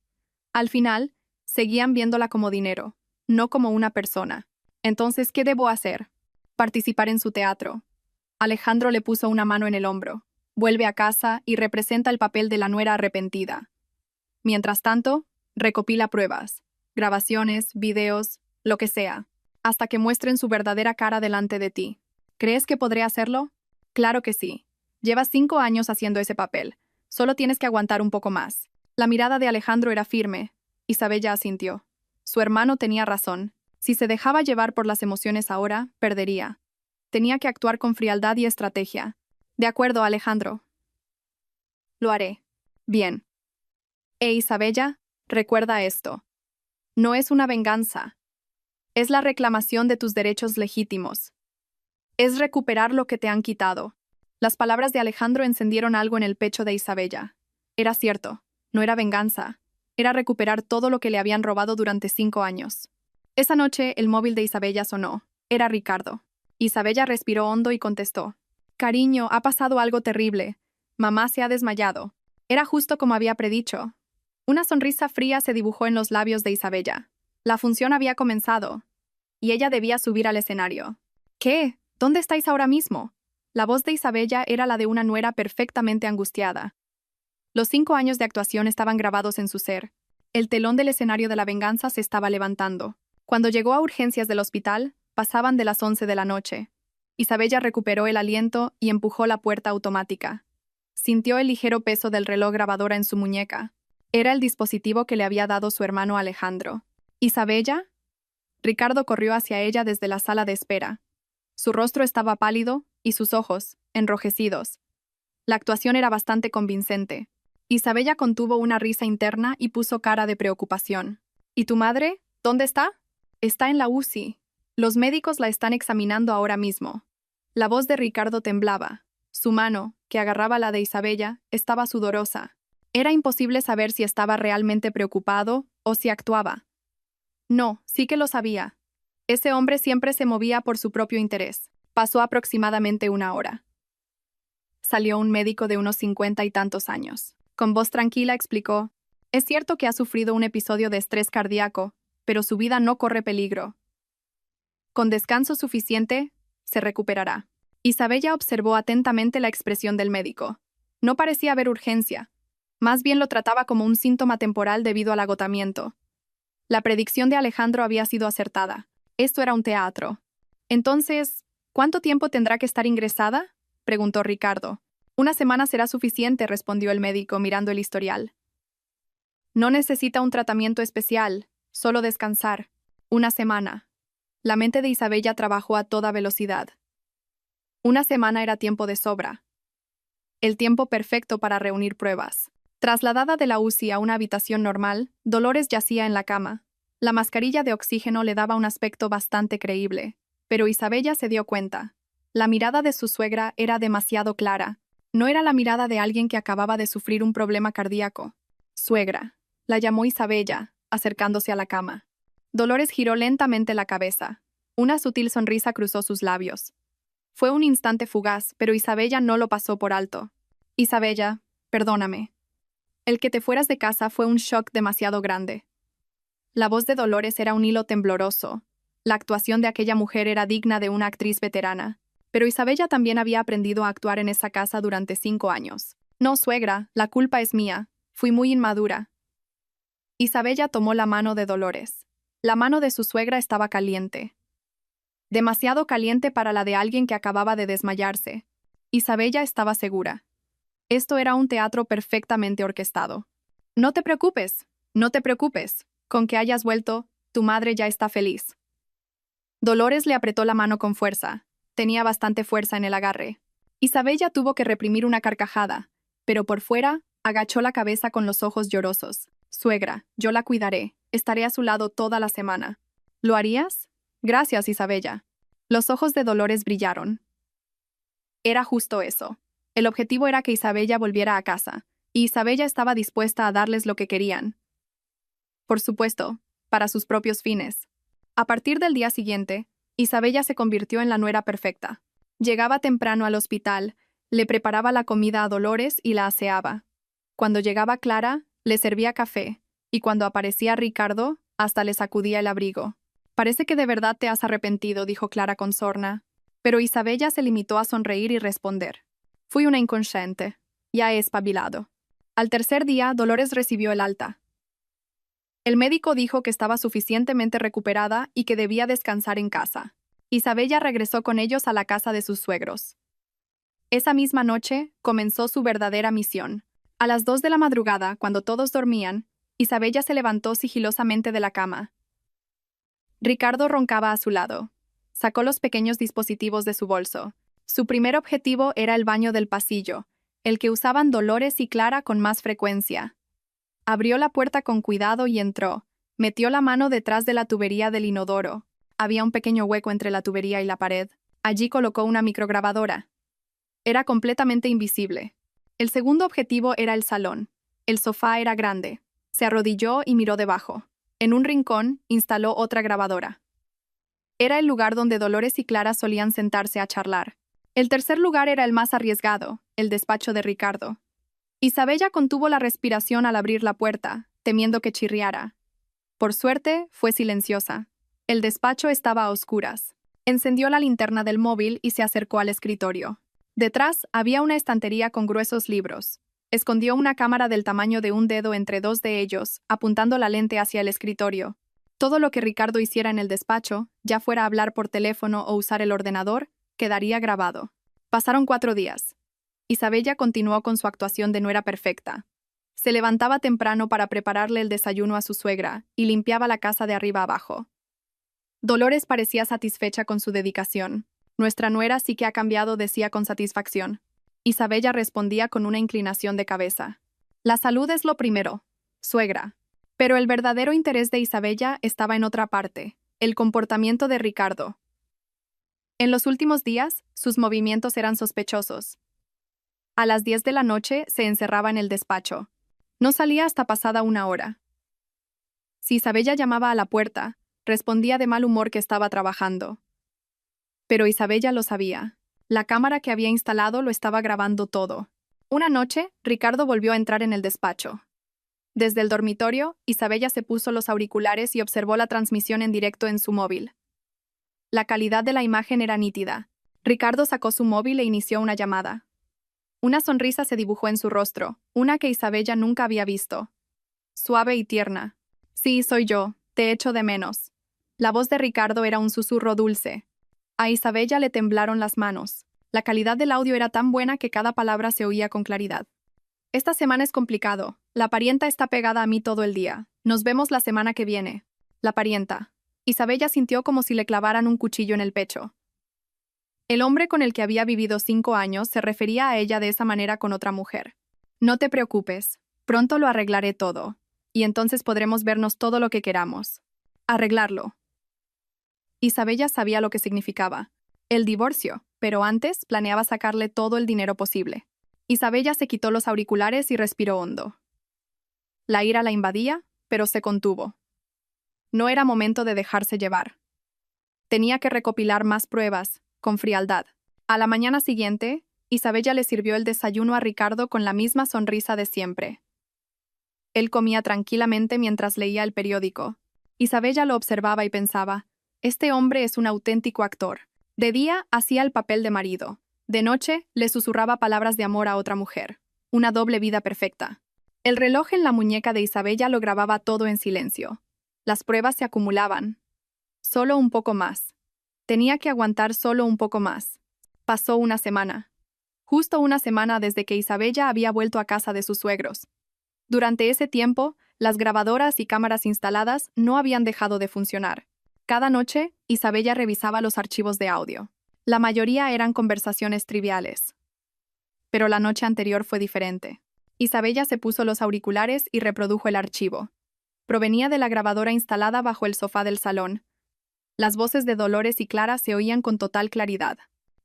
S1: Al final, seguían viéndola como dinero, no como una persona. Entonces, ¿qué debo hacer? Participar en su teatro. Alejandro le puso una mano en el hombro. Vuelve a casa y representa el papel de la nuera arrepentida. Mientras tanto, recopila pruebas, grabaciones, videos, lo que sea, hasta que muestren su verdadera cara delante de ti. ¿Crees que podré hacerlo? Claro que sí. Llevas 5 años haciendo ese papel. Solo tienes que aguantar un poco más. La mirada de Alejandro era firme. Isabella asintió. Su hermano tenía razón. Si se dejaba llevar por las emociones ahora, perdería. Tenía que actuar con frialdad y estrategia. De acuerdo, Alejandro. Lo haré. Bien. Isabella, recuerda esto. No es una venganza. Es la reclamación de tus derechos legítimos. Es recuperar lo que te han quitado. Las palabras de Alejandro encendieron algo en el pecho de Isabella. Era cierto. No era venganza. Era recuperar todo lo que le habían robado durante 5 años. Esa noche, el móvil de Isabella sonó. Era Ricardo. Isabella respiró hondo y contestó. Cariño, ha pasado algo terrible. Mamá se ha desmayado. Era justo como había predicho. Una sonrisa fría se dibujó en los labios de Isabella. La función había comenzado, y ella debía subir al escenario. ¿Qué? ¿Dónde estáis ahora mismo? La voz de Isabella era la de una nuera perfectamente angustiada. Los 5 años de actuación estaban grabados en su ser. El telón del escenario de la venganza se estaba levantando. Cuando llegó a urgencias del hospital, pasaban de las 11 de la noche. Isabella recuperó el aliento y empujó la puerta automática. Sintió el ligero peso del reloj grabadora en su muñeca. Era el dispositivo que le había dado su hermano Alejandro. ¿Isabella? Ricardo corrió hacia ella desde la sala de espera. Su rostro estaba pálido y sus ojos, enrojecidos. La actuación era bastante convincente. Isabella contuvo una risa interna y puso cara de preocupación. ¿Y tu madre? ¿Dónde está? Está en la UCI. Los médicos la están examinando ahora mismo. La voz de Ricardo temblaba. Su mano, que agarraba la de Isabella, estaba sudorosa. Era imposible saber si estaba realmente preocupado o si actuaba. No, sí que lo sabía. Ese hombre siempre se movía por su propio interés. Pasó aproximadamente 1 hora. Salió un médico de unos 50 y tantos años. Con voz tranquila explicó: es cierto que ha sufrido un episodio de estrés cardíaco, pero su vida no corre peligro. Con descanso suficiente, se recuperará. Isabella observó atentamente la expresión del médico. No parecía haber urgencia. Más bien lo trataba como un síntoma temporal debido al agotamiento. La predicción de Alejandro había sido acertada. Esto era un teatro. Entonces, ¿cuánto tiempo tendrá que estar ingresada?, preguntó Ricardo. 1 semana será suficiente, respondió el médico mirando el historial. No necesita un tratamiento especial, solo descansar. 1 semana. La mente de Isabella trabajó a toda velocidad. 1 semana era tiempo de sobra. El tiempo perfecto para reunir pruebas. Trasladada de la UCI a una habitación normal, Dolores yacía en la cama. La mascarilla de oxígeno le daba un aspecto bastante creíble, pero Isabella se dio cuenta. La mirada de su suegra era demasiado clara. No era la mirada de alguien que acababa de sufrir un problema cardíaco. Suegra, la llamó Isabella, acercándose a la cama. Dolores giró lentamente la cabeza. Una sutil sonrisa cruzó sus labios. Fue un instante fugaz, pero Isabella no lo pasó por alto. Isabella, perdóname. El que te fueras de casa fue un shock demasiado grande. La voz de Dolores era un hilo tembloroso. La actuación de aquella mujer era digna de una actriz veterana. Pero Isabella también había aprendido a actuar en esa casa durante 5 años. No, suegra, la culpa es mía. Fui muy inmadura. Isabella tomó la mano de Dolores. La mano de su suegra estaba caliente. Demasiado caliente para la de alguien que acababa de desmayarse. Isabella estaba segura. Esto era un teatro perfectamente orquestado. No te preocupes, no te preocupes. Con que hayas vuelto, tu madre ya está feliz. Dolores le apretó la mano con fuerza. Tenía bastante fuerza en el agarre. Isabella tuvo que reprimir una carcajada, pero por fuera, agachó la cabeza con los ojos llorosos. Suegra, yo la cuidaré. Estaré a su lado toda la semana. ¿Lo harías? Gracias, Isabella. Los ojos de Dolores brillaron. Era justo eso. El objetivo era que Isabella volviera a casa, y Isabella estaba dispuesta a darles lo que querían. Por supuesto, para sus propios fines. A partir del día siguiente, Isabella se convirtió en la nuera perfecta. Llegaba temprano al hospital, le preparaba la comida a Dolores y la aseaba. Cuando llegaba Clara, le servía café, y cuando aparecía Ricardo, hasta le sacudía el abrigo. Parece que de verdad te has arrepentido, dijo Clara con sorna. Pero Isabella se limitó a sonreír y responder. Fui una inconsciente. Ya he espabilado. Al tercer día, Dolores recibió el alta. El médico dijo que estaba suficientemente recuperada y que debía descansar en casa. Isabella regresó con ellos a la casa de sus suegros. Esa misma noche, comenzó su verdadera misión. A las 2 de la madrugada, cuando todos dormían, Isabella se levantó sigilosamente de la cama. Ricardo roncaba a su lado. Sacó los pequeños dispositivos de su bolso. Su primer objetivo era el baño del pasillo, el que usaban Dolores y Clara con más frecuencia. Abrió la puerta con cuidado y entró. Metió la mano detrás de la tubería del inodoro. Había un pequeño hueco entre la tubería y la pared. Allí colocó una micrograbadora. Era completamente invisible. El segundo objetivo era el salón. El sofá era grande. Se arrodilló y miró debajo. En un rincón, instaló otra grabadora. Era el lugar donde Dolores y Clara solían sentarse a charlar. El tercer lugar era el más arriesgado, el despacho de Ricardo. Isabella contuvo la respiración al abrir la puerta, temiendo que chirriara. Por suerte, fue silenciosa. El despacho estaba a oscuras. Encendió la linterna del móvil y se acercó al escritorio. Detrás había una estantería con gruesos libros. Escondió una cámara del tamaño de un dedo entre dos de ellos, apuntando la lente hacia el escritorio. Todo lo que Ricardo hiciera en el despacho, ya fuera hablar por teléfono o usar el ordenador, quedaría grabado. Pasaron 4 días. Isabella continuó con su actuación de nuera perfecta. Se levantaba temprano para prepararle el desayuno a su suegra y limpiaba la casa de arriba abajo. Dolores parecía satisfecha con su dedicación. Nuestra nuera sí que ha cambiado, decía con satisfacción. Isabella respondía con una inclinación de cabeza. La salud es lo primero, suegra. Pero el verdadero interés de Isabella estaba en otra parte, el comportamiento de Ricardo. En los últimos días, sus movimientos eran sospechosos. A las 10 de la noche se encerraba en el despacho. No salía hasta pasada 1 hora. Si Isabella llamaba a la puerta, respondía de mal humor que estaba trabajando. Pero Isabella lo sabía. La cámara que había instalado lo estaba grabando todo. Una noche, Ricardo volvió a entrar en el despacho. Desde el dormitorio, Isabella se puso los auriculares y observó la transmisión en directo en su móvil. La calidad de la imagen era nítida. Ricardo sacó su móvil e inició una llamada. Una sonrisa se dibujó en su rostro, una que Isabella nunca había visto. Suave y tierna. Sí, soy yo, te echo de menos. La voz de Ricardo era un susurro dulce. A Isabella le temblaron las manos. La calidad del audio era tan buena que cada palabra se oía con claridad. Esta semana es complicado. La parienta está pegada a mí todo el día. Nos vemos la semana que viene. La parienta. Isabella sintió como si le clavaran un cuchillo en el pecho. El hombre con el que había vivido 5 años se refería a ella de esa manera con otra mujer. No te preocupes. Pronto lo arreglaré todo. Y entonces podremos vernos todo lo que queramos. Arreglarlo. Isabella sabía lo que significaba. El divorcio, pero antes planeaba sacarle todo el dinero posible. Isabella se quitó los auriculares y respiró hondo. La ira la invadía, pero se contuvo. No era momento de dejarse llevar. Tenía que recopilar más pruebas, con frialdad. A la mañana siguiente, Isabella le sirvió el desayuno a Ricardo con la misma sonrisa de siempre. Él comía tranquilamente mientras leía el periódico. Isabella lo observaba y pensaba, este hombre es un auténtico actor. De día hacía el papel de marido. De noche le susurraba palabras de amor a otra mujer. Una doble vida perfecta. El reloj en la muñeca de Isabella lo grababa todo en silencio. Las pruebas se acumulaban. Solo un poco más. Tenía que aguantar solo un poco más. Pasó una semana. Justo una semana desde que Isabella había vuelto a casa de sus suegros. Durante ese tiempo, las grabadoras y cámaras instaladas no habían dejado de funcionar. Cada noche, Isabella revisaba los archivos de audio. La mayoría eran conversaciones triviales. Pero la noche anterior fue diferente. Isabella se puso los auriculares y reprodujo el archivo. Provenía de la grabadora instalada bajo el sofá del salón. Las voces de Dolores y Clara se oían con total claridad.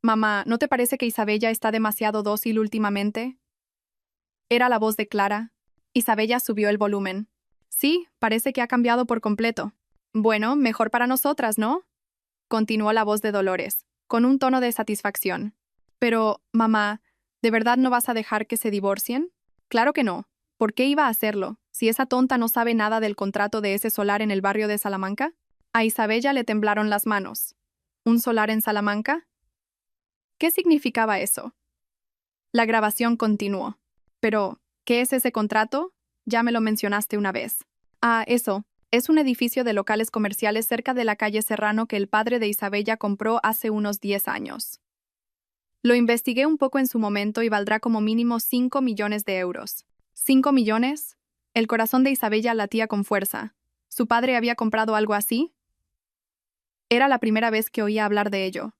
S1: «Mamá, ¿no te parece que Isabella está demasiado dócil últimamente?» Era la voz de Clara. Isabella subió el volumen. «Sí, parece que ha cambiado por completo». «Bueno, mejor para nosotras, ¿no?», continuó la voz de Dolores, con un tono de satisfacción. «Pero, mamá, ¿de verdad no vas a dejar que se divorcien?» «Claro que no. ¿Por qué iba a hacerlo, si esa tonta no sabe nada del contrato de ese solar en el barrio de Salamanca?» A Isabella le temblaron las manos. ¿Un solar en Salamanca? ¿Qué significaba eso? La grabación continuó. «Pero, ¿qué es ese contrato? Ya me lo mencionaste una vez». «Ah, eso. Es un edificio de locales comerciales cerca de la calle Serrano que el padre de Isabella compró hace unos 10 años. Lo investigué un poco en su momento y valdrá como mínimo 5 millones de euros». ¿5 millones? El corazón de Isabella latía con fuerza. ¿Su padre había comprado algo así? Era la primera vez que oía hablar de ello.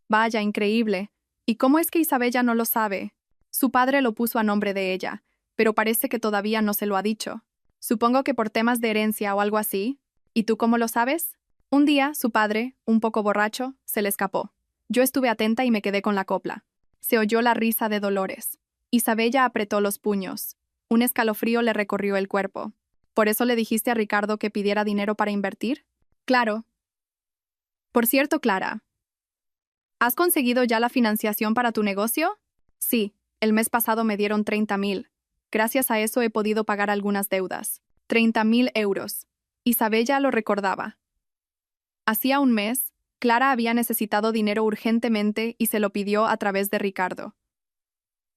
S1: Vaya, increíble. ¿Y cómo es que Isabella no lo sabe? Su padre lo puso a nombre de ella, pero parece que todavía no se lo ha dicho. Supongo que por temas de herencia o algo así. ¿Y tú cómo lo sabes? Un día, su padre, un poco borracho, se le escapó. Yo estuve atenta y me quedé con la copla. Se oyó la risa de Dolores. Isabella apretó los puños. Un escalofrío le recorrió el cuerpo. ¿Por eso le dijiste a Ricardo que pidiera dinero para invertir? Claro. Por cierto, Clara, ¿has conseguido ya la financiación para tu negocio? Sí, el mes pasado me dieron 30.000. Gracias a eso he podido pagar algunas deudas. 30.000 euros. Isabella lo recordaba. Hacía un mes, Clara había necesitado dinero urgentemente y se lo pidió a través de Ricardo.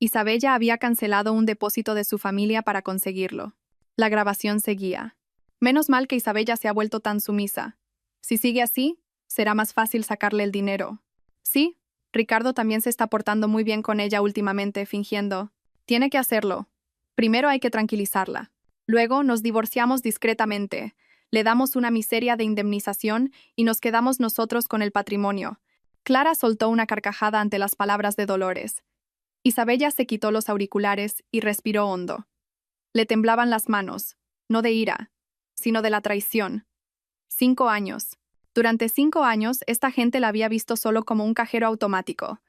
S1: Isabella había cancelado un depósito de su familia para conseguirlo. La grabación seguía. Menos mal que Isabella se ha vuelto tan sumisa. Si sigue así, será más fácil sacarle el dinero. Sí, Ricardo también se está portando muy bien con ella últimamente, fingiendo. Tiene que hacerlo. Primero hay que tranquilizarla. Luego nos divorciamos discretamente. Le damos una miseria de indemnización y nos quedamos nosotros con el patrimonio. Clara soltó una carcajada ante las palabras de Dolores. Isabella se quitó los auriculares y respiró hondo. Le temblaban las manos, no de ira, sino de la traición. 5 años. Durante 5 años, esta gente la había visto solo como un cajero automático.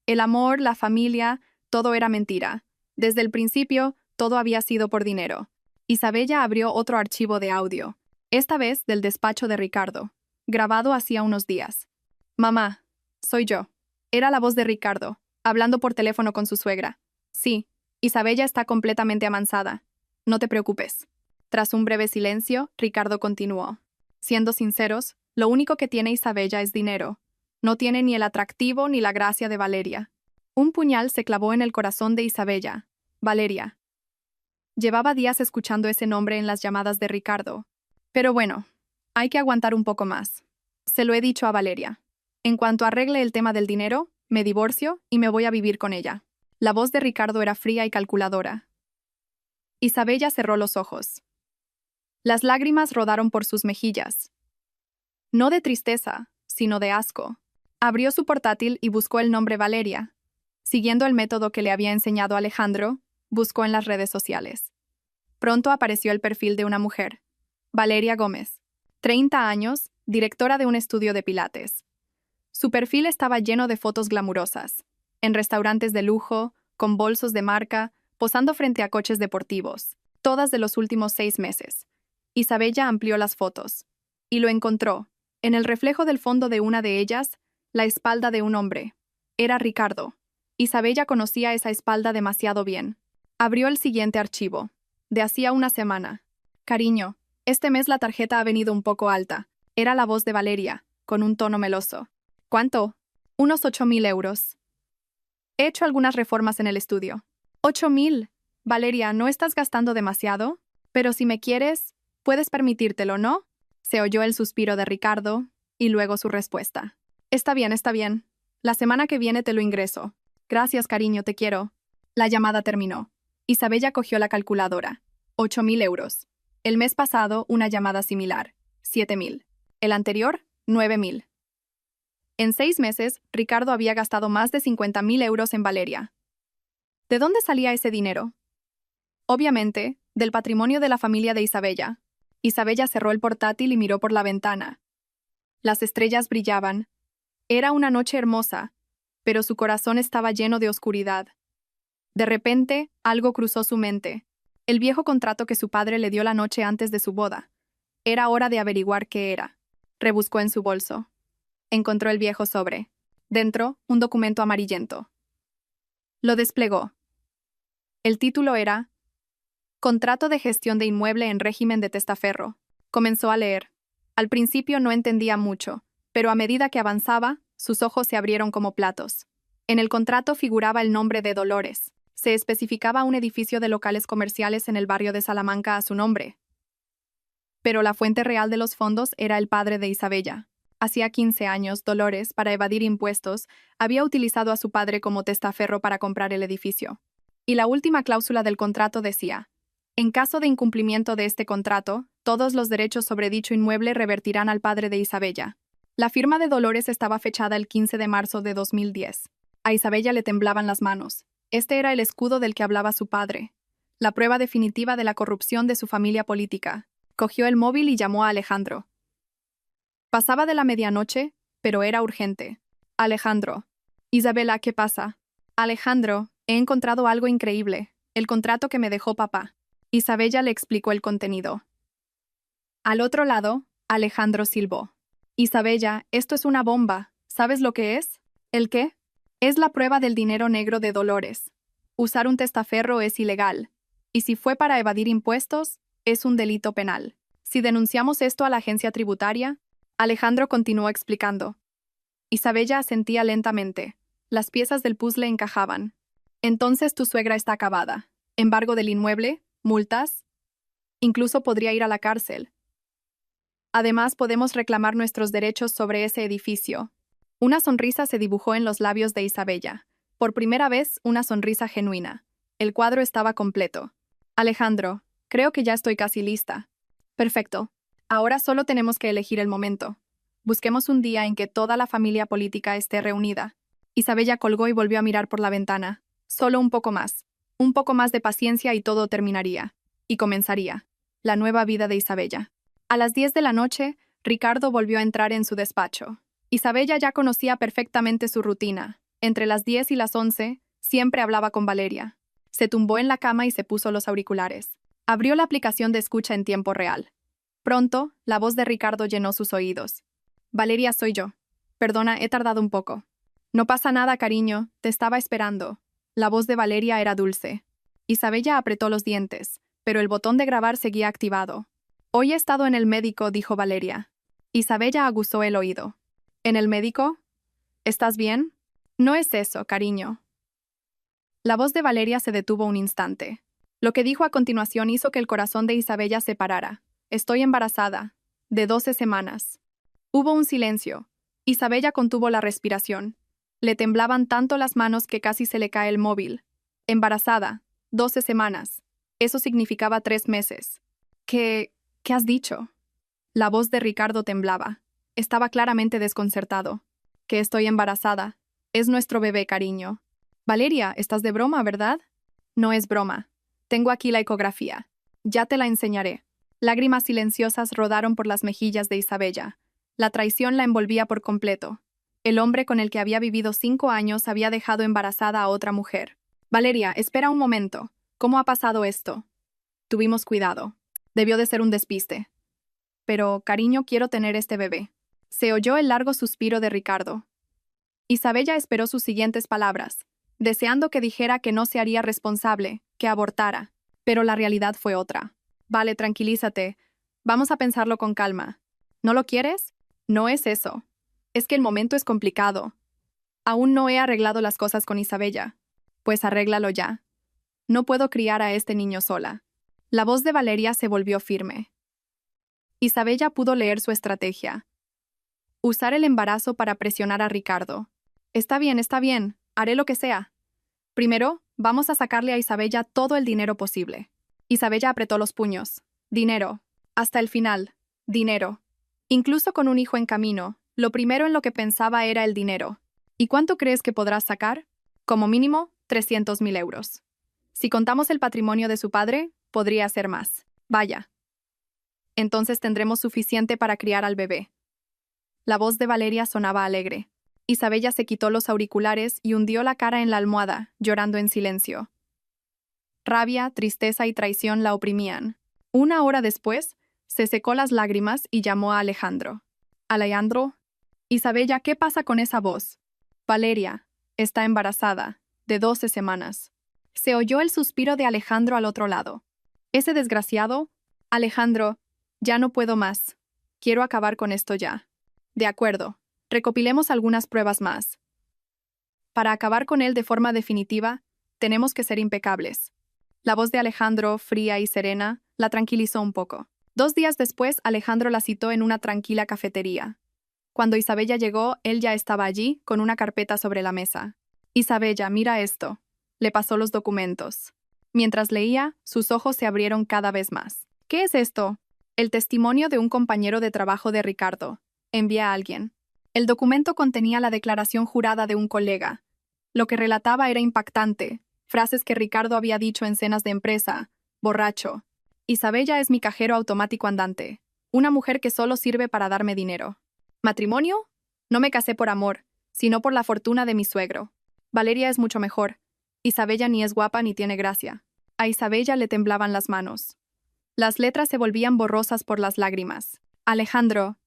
S1: El amor, la familia, todo era mentira. Desde el principio, todo había sido por dinero. Isabella abrió otro archivo de audio, esta vez del despacho de Ricardo, grabado hacía unos días. «Mamá, soy yo». Era la voz de Ricardo, hablando por teléfono con su suegra. «Sí, Isabella está completamente amansada. No te preocupes». Tras un breve silencio, Ricardo continuó. «Siendo sinceros, lo único que tiene Isabella es dinero. No tiene ni el atractivo ni la gracia de Valeria». Un puñal se clavó en el corazón de Isabella. Valeria. Llevaba días escuchando ese nombre en las llamadas de Ricardo. Pero bueno, hay que aguantar un poco más. Se lo he dicho a Valeria. En cuanto arregle el tema del dinero, me divorcio y me voy a vivir con ella. La voz de Ricardo era fría y calculadora. Isabella cerró los ojos. Las lágrimas rodaron por sus mejillas. No de tristeza, sino de asco. Abrió su portátil y buscó el nombre Valeria. Siguiendo el método que le había enseñado Alejandro, buscó en las redes sociales. Pronto apareció el perfil de una mujer. Valeria Gómez, 30 años, directora de un estudio de pilates. Su perfil estaba lleno de fotos glamurosas, en restaurantes de lujo, con bolsos de marca, posando frente a coches deportivos, todas de los últimos 6 meses. Isabella amplió las fotos y lo encontró, en el reflejo del fondo de una de ellas, la espalda de un hombre. Era Ricardo. Isabella conocía esa espalda demasiado bien. Abrió el siguiente archivo, de hacía una semana. «Cariño, este mes la tarjeta ha venido un poco alta». Era la voz de Valeria, con un tono meloso. «¿Cuánto?» «Unos 8.000 euros. He hecho algunas reformas en el estudio». «¿8.000? Valeria, ¿no estás gastando demasiado? Pero si me quieres, puedes permitírtelo, ¿no?» Se oyó el suspiro de Ricardo, y luego su respuesta. Está bien. La semana que viene te lo ingreso. Gracias, cariño, te quiero». La llamada terminó. Isabella cogió la calculadora. 8.000 euros. El mes pasado, una llamada similar. 7.000. El anterior, 9.000. En 6 meses, Ricardo había gastado más de 50.000 euros en Valeria. ¿De dónde salía ese dinero? Obviamente, del patrimonio de la familia de Isabella. Isabella cerró el portátil y miró por la ventana. Las estrellas brillaban. Era una noche hermosa, pero su corazón estaba lleno de oscuridad. De repente, algo cruzó su mente. El viejo contrato que su padre le dio la noche antes de su boda. Era hora de averiguar qué era. Rebuscó en su bolso. Encontró el viejo sobre. Dentro, un documento amarillento. Lo desplegó. El título era «Contrato de gestión de inmueble en régimen de testaferro». Comenzó a leer. Al principio no entendía mucho, pero a medida que avanzaba, sus ojos se abrieron como platos. En el contrato figuraba el nombre de Dolores. Se especificaba un edificio de locales comerciales en el barrio de Salamanca a su nombre. Pero la fuente real de los fondos era el padre de Isabella. Hacía 15 años, Dolores, para evadir impuestos, había utilizado a su padre como testaferro para comprar el edificio. Y la última cláusula del contrato decía: en caso de incumplimiento de este contrato, todos los derechos sobre dicho inmueble revertirán al padre de Isabella. La firma de Dolores estaba fechada el 15 de marzo de 2010. A Isabella le temblaban las manos. Este era el escudo del que hablaba su padre. La prueba definitiva de la corrupción de su familia política. Cogió el móvil y llamó a Alejandro. Pasaba de la medianoche, pero era urgente. «Alejandro». «Isabela, ¿qué pasa?» «Alejandro, he encontrado algo increíble. El contrato que me dejó papá». Isabella le explicó el contenido. Al otro lado, Alejandro silbó. «Isabella, esto es una bomba. ¿Sabes lo que es?» «¿El qué?» «Es la prueba del dinero negro de Dolores. Usar un testaferro es ilegal. Y si fue para evadir impuestos, es un delito penal. Si denunciamos esto a la agencia tributaria...» Alejandro continuó explicando. Isabella asentía lentamente. Las piezas del puzzle encajaban. Entonces tu suegra está acabada. Embargo del inmueble, multas, incluso podría ir a la cárcel. Además, podemos reclamar nuestros derechos sobre ese edificio. Una sonrisa se dibujó en los labios de Isabella. Por primera vez, una sonrisa genuina. El cuadro estaba completo. Alejandro, creo que ya estoy casi lista. Perfecto. Ahora solo tenemos que elegir el momento. Busquemos un día en que toda la familia política esté reunida. Isabella colgó y volvió a mirar por la ventana. Solo un poco más. Un poco más de paciencia y todo terminaría. Y comenzaría. La nueva vida de Isabella. A las 10 de la noche, Ricardo volvió a entrar en su despacho. Isabella ya conocía perfectamente su rutina. Entre las 10 y las 11, siempre hablaba con Valeria. Se tumbó en la cama y se puso los auriculares. Abrió la aplicación de escucha en tiempo real. Pronto, la voz de Ricardo llenó sus oídos. Valeria, soy yo. Perdona, he tardado un poco. No pasa nada, cariño, te estaba esperando. La voz de Valeria era dulce. Isabella apretó los dientes, pero el botón de grabar seguía activado. Hoy he estado en el médico, dijo Valeria. Isabella aguzó el oído. ¿En el médico? ¿Estás bien? No es eso, cariño. La voz de Valeria se detuvo un instante. Lo que dijo a continuación hizo que el corazón de Isabella se parara. Estoy embarazada. De 12 semanas. Hubo un silencio. Isabella contuvo la respiración. Le temblaban tanto las manos que casi se le cae el móvil. Embarazada. 12 semanas. Eso significaba 3 meses. ¿Qué has dicho? La voz de Ricardo temblaba. Estaba claramente desconcertado. Que estoy embarazada. Es nuestro bebé, cariño. Valeria, estás de broma, ¿verdad? No es broma. Tengo aquí la ecografía. Ya te la enseñaré. Lágrimas silenciosas rodaron por las mejillas de Isabella. La traición la envolvía por completo. El hombre con el que había vivido 5 años había dejado embarazada a otra mujer. Valeria, espera un momento. ¿Cómo ha pasado esto? Tuvimos cuidado. Debió de ser un despiste. Pero, cariño, quiero tener este bebé. Se oyó el largo suspiro de Ricardo. Isabella esperó sus siguientes palabras, deseando que dijera que no se haría responsable, que abortara. Pero la realidad fue otra. Vale, tranquilízate. Vamos a pensarlo con calma. ¿No lo quieres? No es eso. Es que el momento es complicado. Aún no he arreglado las cosas con Isabella. Pues arréglalo ya. No puedo criar a este niño sola. La voz de Valeria se volvió firme. Isabella pudo leer su estrategia. Usar el embarazo para presionar a Ricardo. Está bien, haré lo que sea. Primero, vamos a sacarle a Isabella todo el dinero posible. Isabella apretó los puños. Dinero. Hasta el final. Dinero. Incluso con un hijo en camino, lo primero en lo que pensaba era el dinero. ¿Y cuánto crees que podrás sacar? Como mínimo, 300.000 euros. Si contamos el patrimonio de su padre, podría ser más. Vaya. Entonces tendremos suficiente para criar al bebé. La voz de Valeria sonaba alegre. Isabella se quitó los auriculares y hundió la cara en la almohada, llorando en silencio. Rabia, tristeza y traición la oprimían. 1 hora después, se secó las lágrimas y llamó a Alejandro. Alejandro. Isabella, ¿qué pasa con esa voz? Valeria. Está embarazada. De 12 semanas. Se oyó el suspiro de Alejandro al otro lado. Ese desgraciado. Alejandro. Ya no puedo más. Quiero acabar con esto ya. De acuerdo. Recopilemos algunas pruebas más. Para acabar con él de forma definitiva, tenemos que ser impecables. La voz de Alejandro, fría y serena, la tranquilizó un poco. 2 días después, Alejandro la citó en una tranquila cafetería. Cuando Isabella llegó, él ya estaba allí, con una carpeta sobre la mesa. Isabella, mira esto. Le pasó los documentos. Mientras leía, sus ojos se abrieron cada vez más. ¿Qué es esto? El testimonio de un compañero de trabajo de Ricardo. Envía a alguien. El documento contenía la declaración jurada de un colega. Lo que relataba era impactante. Frases que Ricardo había dicho en cenas de empresa. Borracho. Isabella es mi cajero automático andante. Una mujer que solo sirve para darme dinero. ¿Matrimonio? No me casé por amor, sino por la fortuna de mi suegro. Valeria es mucho mejor. Isabella ni es guapa ni tiene gracia. A Isabella le temblaban las manos. Las letras se volvían borrosas por las lágrimas. Alejandro.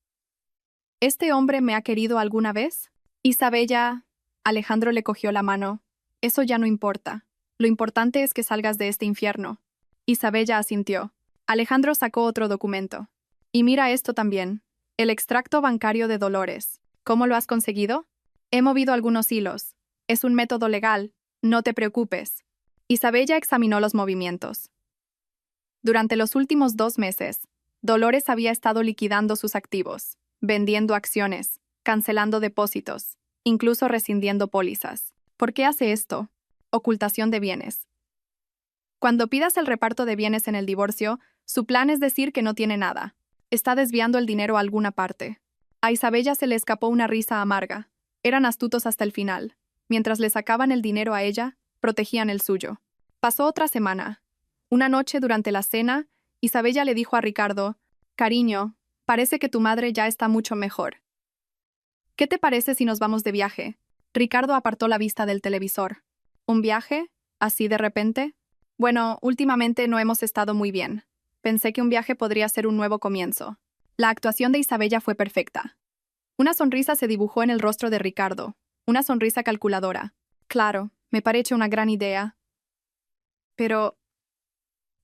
S1: ¿Este hombre me ha querido alguna vez? Isabella. Alejandro le cogió la mano. Eso ya no importa. Lo importante es que salgas de este infierno. Isabella asintió. Alejandro sacó otro documento. Y mira esto también. El extracto bancario de Dolores. ¿Cómo lo has conseguido? He movido algunos hilos. Es un método legal. No te preocupes. Isabella examinó los movimientos. Durante los últimos 2 meses, Dolores había estado liquidando sus activos, vendiendo acciones, cancelando depósitos, incluso rescindiendo pólizas. ¿Por qué hace esto? Ocultación de bienes. Cuando pidas el reparto de bienes en el divorcio, su plan es decir que no tiene nada. Está desviando el dinero a alguna parte. A Isabella se le escapó una risa amarga. Eran astutos hasta el final. Mientras le sacaban el dinero a ella, protegían el suyo. Pasó otra semana. Una noche durante la cena, Isabella le dijo a Ricardo: «Cariño, parece que tu madre ya está mucho mejor. ¿Qué te parece si nos vamos de viaje?» Ricardo apartó la vista del televisor. ¿Un viaje? ¿Así de repente? Bueno, últimamente no hemos estado muy bien. Pensé que un viaje podría ser un nuevo comienzo. La actuación de Isabella fue perfecta. Una sonrisa se dibujó en el rostro de Ricardo, una sonrisa calculadora. Claro, me parece una gran idea. Pero...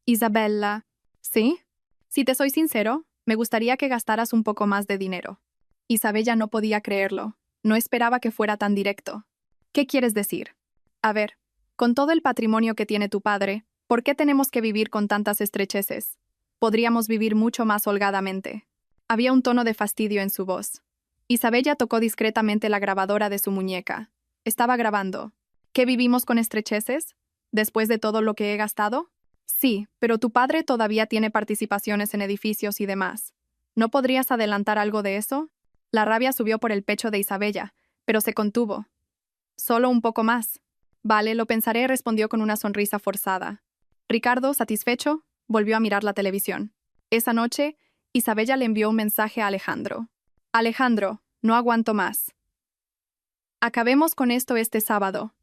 S1: Isabella, ¿sí? Si te soy sincero, me gustaría que gastaras un poco más de dinero. Isabella no podía creerlo. No esperaba que fuera tan directo. ¿Qué quieres decir? A ver, con todo el patrimonio que tiene tu padre, ¿por qué tenemos que vivir con tantas estrecheces? Podríamos vivir mucho más holgadamente. Había un tono de fastidio en su voz. Isabella tocó discretamente la grabadora de su muñeca. Estaba grabando. ¿Qué vivimos con estrecheces? ¿Después de todo lo que he gastado? Sí, pero tu padre todavía tiene participaciones en edificios y demás. ¿No podrías adelantar algo de eso? La rabia subió por el pecho de Isabella, pero se contuvo. Solo un poco más. Vale, lo pensaré, respondió con una sonrisa forzada. Ricardo, satisfecho, volvió a mirar la televisión. Esa noche, Isabella le envió un mensaje a Alejandro. Alejandro, no aguanto más. Acabemos con esto este sábado.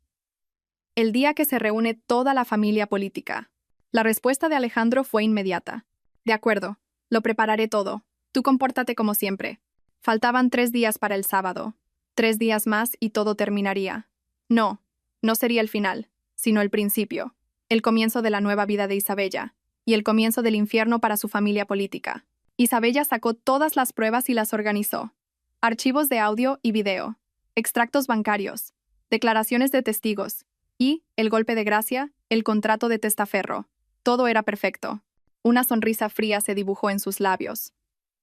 S1: El día que se reúne toda la familia política. La respuesta de Alejandro fue inmediata. De acuerdo, lo prepararé todo. Tú compórtate como siempre. Faltaban 3 días para el sábado. 3 días más y todo terminaría. No, no sería el final, sino el principio. El comienzo de la nueva vida de Isabella. Y el comienzo del infierno para su familia política. Isabella sacó todas las pruebas y las organizó. Archivos de audio y video. Extractos bancarios. Declaraciones de testigos. Y, el golpe de gracia, el contrato de testaferro. Todo era perfecto. Una sonrisa fría se dibujó en sus labios.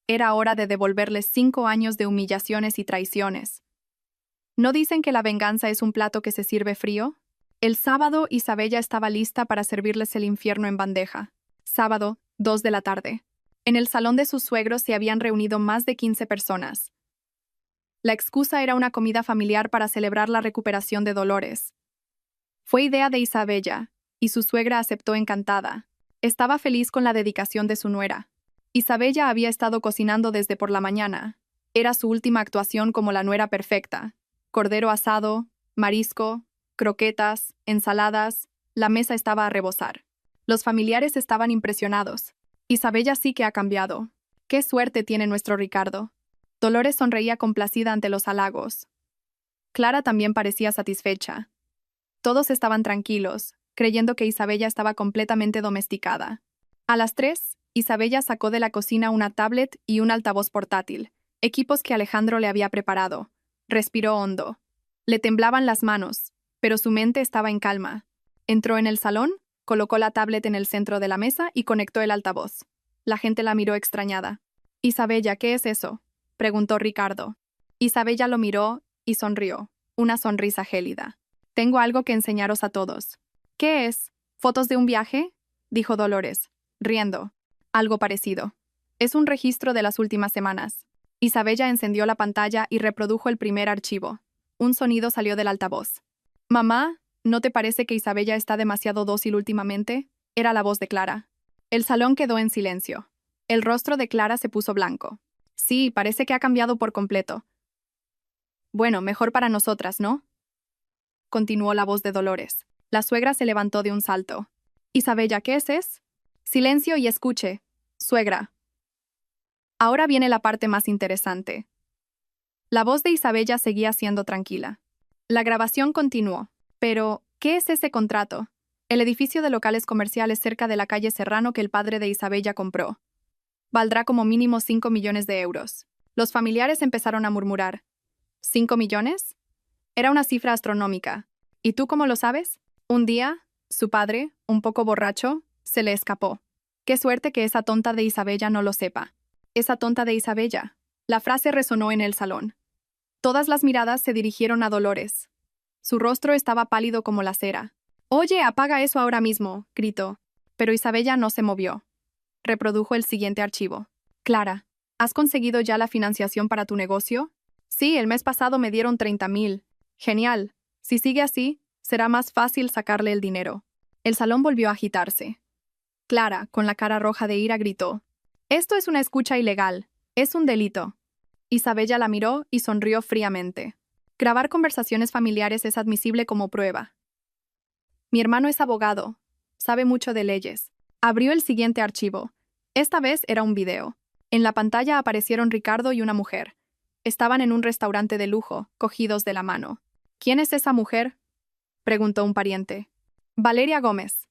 S1: Era hora de devolverles 5 años de humillaciones y traiciones. ¿No dicen que la venganza es un plato que se sirve frío? El sábado, Isabella estaba lista para servirles el infierno en bandeja. Sábado, 2 de la tarde. En el salón de sus suegros se habían reunido más de 15 personas. La excusa era una comida familiar para celebrar la recuperación de Dolores. Fue idea de Isabella, y su suegra aceptó encantada. Estaba feliz con la dedicación de su nuera. Isabella había estado cocinando desde por la mañana. Era su última actuación como la nuera perfecta. Cordero asado, marisco, croquetas, ensaladas, la mesa estaba a rebosar. Los familiares estaban impresionados. Isabella sí que ha cambiado. ¡Qué suerte tiene nuestro Ricardo! Dolores sonreía complacida ante los halagos. Clara también parecía satisfecha. Todos estaban tranquilos, creyendo que Isabella estaba completamente domesticada. A las 3, Isabella sacó de la cocina una tablet y un altavoz portátil, equipos que Alejandro le había preparado. Respiró hondo. Le temblaban las manos, pero su mente estaba en calma. Entró en el salón, colocó la tablet en el centro de la mesa y conectó el altavoz. La gente la miró extrañada. «Isabella, ¿qué es eso?», preguntó Ricardo. Isabella lo miró y sonrió, una sonrisa gélida. «Tengo algo que enseñaros a todos». «¿Qué es? ¿Fotos de un viaje?», dijo Dolores, riendo. «Algo parecido. Es un registro de las últimas semanas». Isabella encendió la pantalla y reprodujo el primer archivo. Un sonido salió del altavoz. «Mamá, ¿no te parece que Isabella está demasiado dócil últimamente?», era la voz de Clara. El salón quedó en silencio. El rostro de Clara se puso blanco. «Sí, parece que ha cambiado por completo». «Bueno, mejor para nosotras, ¿no?», continuó la voz de Dolores. La suegra se levantó de un salto. «Isabella, ¿qué es? Silencio y escuche. Suegra». Ahora viene la parte más interesante. La voz de Isabella seguía siendo tranquila. La grabación continuó. Pero, ¿qué es ese contrato? El edificio de locales comerciales cerca de la calle Serrano que el padre de Isabella compró. Valdrá como mínimo 5 millones de euros. Los familiares empezaron a murmurar. ¿5 millones? Era una cifra astronómica. ¿Y tú cómo lo sabes?, Un día, su padre, un poco borracho, se le escapó. Qué suerte que esa tonta de Isabella no lo sepa. Esa tonta de Isabella. La frase resonó en el salón. Todas las miradas se dirigieron a Dolores. Su rostro estaba pálido como la cera. «Oye, apaga eso ahora mismo», gritó. Pero Isabella no se movió. Reprodujo el siguiente archivo. «Clara, ¿has conseguido ya la financiación para tu negocio?» «Sí, el mes pasado me dieron 30.000. Genial. Si sigue así, será más fácil sacarle el dinero». El salón volvió a agitarse. Clara, con la cara roja de ira, gritó. «Esto es una escucha ilegal. Es un delito». Isabella la miró y sonrió fríamente. «Grabar conversaciones familiares es admisible como prueba. Mi hermano es abogado. Sabe mucho de leyes». Abrió el siguiente archivo. Esta vez era un video. En la pantalla aparecieron Ricardo y una mujer. Estaban en un restaurante de lujo, cogidos de la mano. «¿Quién es esa mujer?», preguntó un pariente. «Valeria Gómez.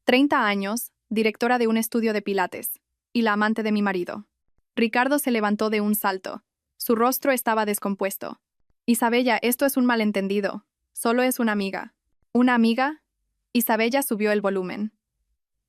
S1: 30 años, directora de un estudio de pilates, y la amante de mi marido». Ricardo se levantó de un salto. Su rostro estaba descompuesto. «Isabella, esto es un malentendido. Solo es una amiga». «¿Una amiga?» Isabella subió el volumen.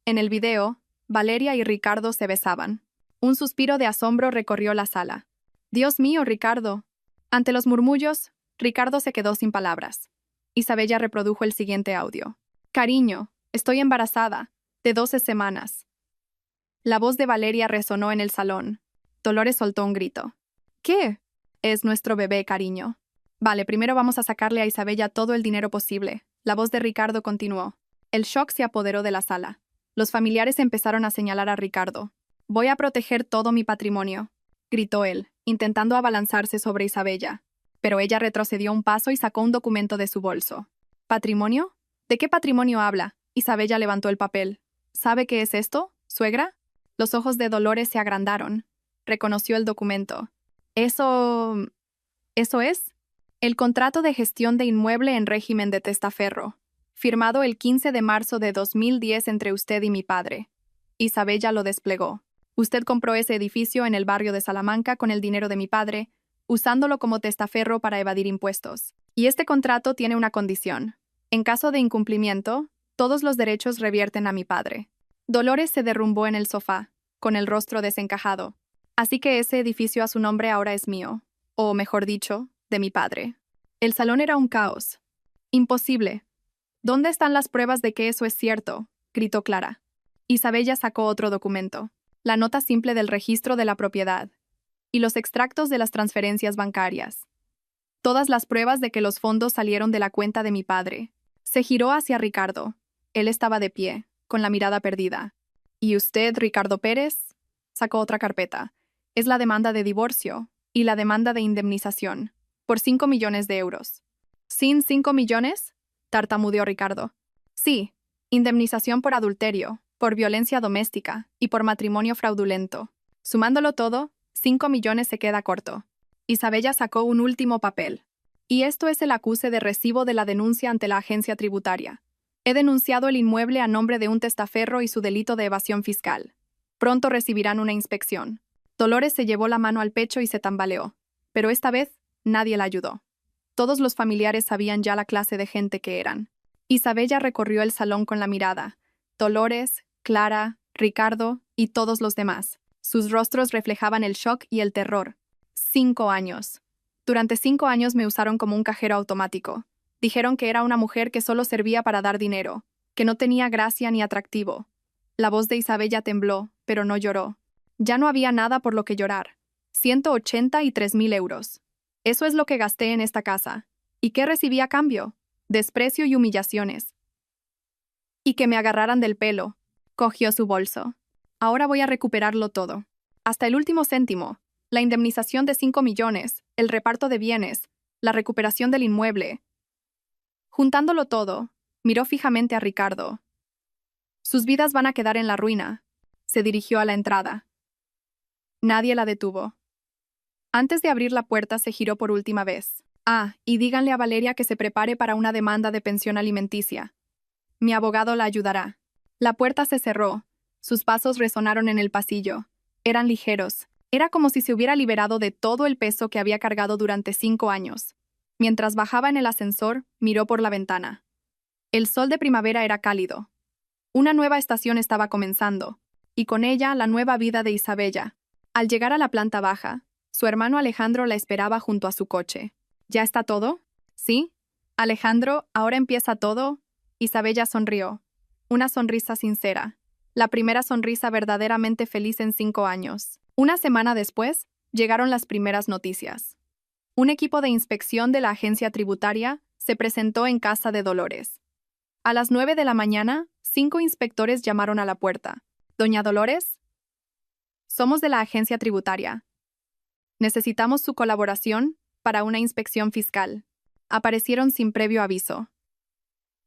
S1: En el video, Valeria y Ricardo se besaban. Un suspiro de asombro recorrió la sala. «Dios mío, Ricardo». Ante los murmullos, Ricardo se quedó sin palabras. Isabella reprodujo el siguiente audio. «Cariño, estoy embarazada, de 12 semanas». La voz de Valeria resonó en el salón. Dolores soltó un grito. «¿Qué?» «Es nuestro bebé, cariño». «Vale, primero vamos a sacarle a Isabella todo el dinero posible». La voz de Ricardo continuó. El shock se apoderó de la sala. Los familiares empezaron a señalar a Ricardo. «Voy a proteger todo mi patrimonio», gritó él, intentando abalanzarse sobre Isabella. Pero ella retrocedió un paso y sacó un documento de su bolso. «¿Patrimonio? ¿De qué patrimonio habla?» Isabella levantó el papel. «¿Sabe qué es esto, suegra?» Los ojos de Dolores se agrandaron. Reconoció el documento. «¿Eso es?» «El contrato de gestión de inmueble en régimen de testaferro, firmado el 15 de marzo de 2010 entre usted y mi padre». Isabella lo desplegó. «Usted compró ese edificio en el barrio de Salamanca con el dinero de mi padre, usándolo como testaferro para evadir impuestos. Y este contrato tiene una condición. En caso de incumplimiento, todos los derechos revierten a mi padre». Dolores se derrumbó en el sofá, con el rostro desencajado. «Así que ese edificio a su nombre ahora es mío, o mejor dicho, de mi padre». El salón era un caos. «Imposible. ¿Dónde están las pruebas de que eso es cierto?», gritó Clara. Isabella sacó otro documento, la nota simple del registro de la propiedad, y los extractos de las transferencias bancarias. Todas las pruebas de que los fondos salieron de la cuenta de mi padre. Se giró hacia Ricardo. Él estaba de pie, con la mirada perdida. «¿Y usted, Ricardo Pérez?» Sacó otra carpeta. «Es la demanda de divorcio y la demanda de indemnización, por 5 millones de euros». «¿Sin 5 millones?» tartamudeó Ricardo. «Sí, indemnización por adulterio, por violencia doméstica y por matrimonio fraudulento. Sumándolo todo, 5 millones se queda corto». Isabella sacó un último papel. «Y esto es el acuse de recibo de la denuncia ante la agencia tributaria. He denunciado el inmueble a nombre de un testaferro y su delito de evasión fiscal. Pronto recibirán una inspección». Dolores se llevó la mano al pecho y se tambaleó. Pero esta vez, nadie la ayudó. Todos los familiares sabían ya la clase de gente que eran. Isabella recorrió el salón con la mirada. Dolores, Clara, Ricardo y todos los demás. Sus rostros reflejaban el shock y el terror. 5 años. Durante 5 años me usaron como un cajero automático. Dijeron que era una mujer que solo servía para dar dinero, que no tenía gracia ni atractivo. La voz de Isabella tembló, pero no lloró. Ya no había nada por lo que llorar. 183.000 euros. Eso es lo que gasté en esta casa. ¿Y qué recibí a cambio? Desprecio y humillaciones. Y que me agarraran del pelo. Cogió su bolso. Ahora voy a recuperarlo todo. Hasta el último céntimo. La indemnización de 5 millones, el reparto de bienes, la recuperación del inmueble. Juntándolo todo, miró fijamente a Ricardo. «Sus vidas van a quedar en la ruina». Se dirigió a la entrada. Nadie la detuvo. Antes de abrir la puerta se giró por última vez. «Ah, y díganle a Valeria que se prepare para una demanda de pensión alimenticia. Mi abogado la ayudará». La puerta se cerró. Sus pasos resonaron en el pasillo. Eran ligeros. Era como si se hubiera liberado de todo el peso que había cargado durante 5 años. Mientras bajaba en el ascensor, miró por la ventana. El sol de primavera era cálido. Una nueva estación estaba comenzando, y con ella la nueva vida de Isabella. Al llegar a la planta baja, su hermano Alejandro la esperaba junto a su coche. ¿Ya está todo? Sí. Alejandro, ahora empieza todo. Isabella sonrió. Una sonrisa sincera. La primera sonrisa verdaderamente feliz en 5 años. Una semana después, llegaron las primeras noticias. Un equipo de inspección de la agencia tributaria se presentó en casa de Dolores. A las 9 de la mañana, 5 inspectores llamaron a la puerta. ¿Doña Dolores? Somos de la agencia tributaria. Necesitamos su colaboración para una inspección fiscal. Aparecieron sin previo aviso.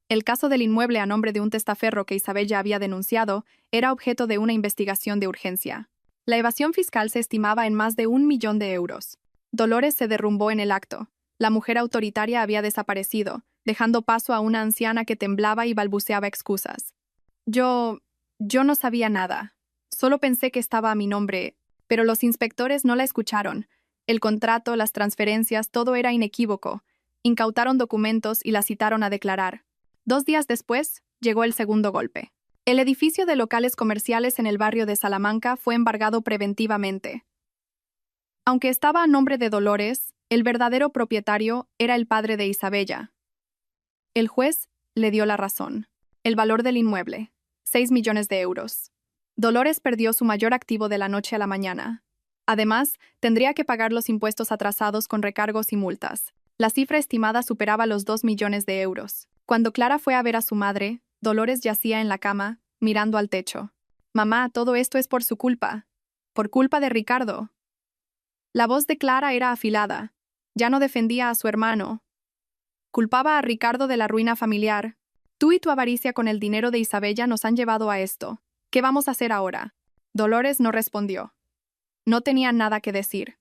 S1: El caso del inmueble a nombre de un testaferro que Isabella había denunciado era objeto de una investigación de urgencia. La evasión fiscal se estimaba en más de 1 millón de euros. Dolores se derrumbó en el acto. La mujer autoritaria había desaparecido, dejando paso a una anciana que temblaba y balbuceaba excusas. Yo no sabía nada. Solo pensé que estaba a mi nombre, pero los inspectores no la escucharon. El contrato, las transferencias, todo era inequívoco. Incautaron documentos y la citaron a declarar. 2 días después, llegó el segundo golpe. El edificio de locales comerciales en el barrio de Salamanca fue embargado preventivamente. Aunque estaba a nombre de Dolores, el verdadero propietario era el padre de Isabella. El juez le dio la razón. El valor del inmueble, 6 millones de euros. Dolores perdió su mayor activo de la noche a la mañana. Además, tendría que pagar los impuestos atrasados con recargos y multas. La cifra estimada superaba los 2 millones de euros. Cuando Clara fue a ver a su madre, Dolores yacía en la cama, mirando al techo. «Mamá, todo esto es por su culpa. Por culpa de Ricardo». La voz de Clara era afilada. Ya no defendía a su hermano. Culpaba a Ricardo de la ruina familiar. «Tú y tu avaricia con el dinero de Isabella nos han llevado a esto. ¿Qué vamos a hacer ahora?» Dolores no respondió. No tenía nada que decir.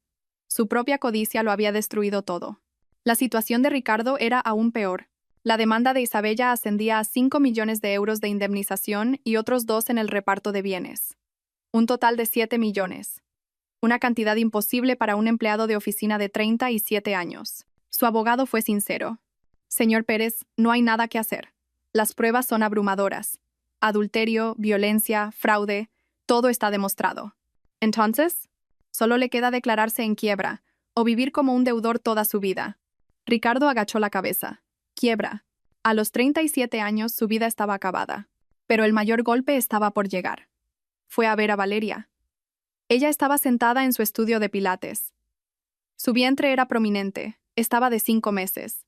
S1: Su propia codicia lo había destruido todo. La situación de Ricardo era aún peor. La demanda de Isabella ascendía a 5 millones de euros de indemnización y otros 2 en el reparto de bienes. Un total de 7 millones. Una cantidad imposible para un empleado de oficina de 37 años. Su abogado fue sincero. «Señor Pérez, no hay nada que hacer. Las pruebas son abrumadoras. Adulterio, violencia, fraude, todo está demostrado. Entonces, solo le queda declararse en quiebra o vivir como un deudor toda su vida». Ricardo agachó la cabeza. Quiebra. A los 37 años su vida estaba acabada. Pero el mayor golpe estaba por llegar. Fue a ver a Valeria. Ella estaba sentada en su estudio de pilates. Su vientre era prominente, estaba de 5 meses.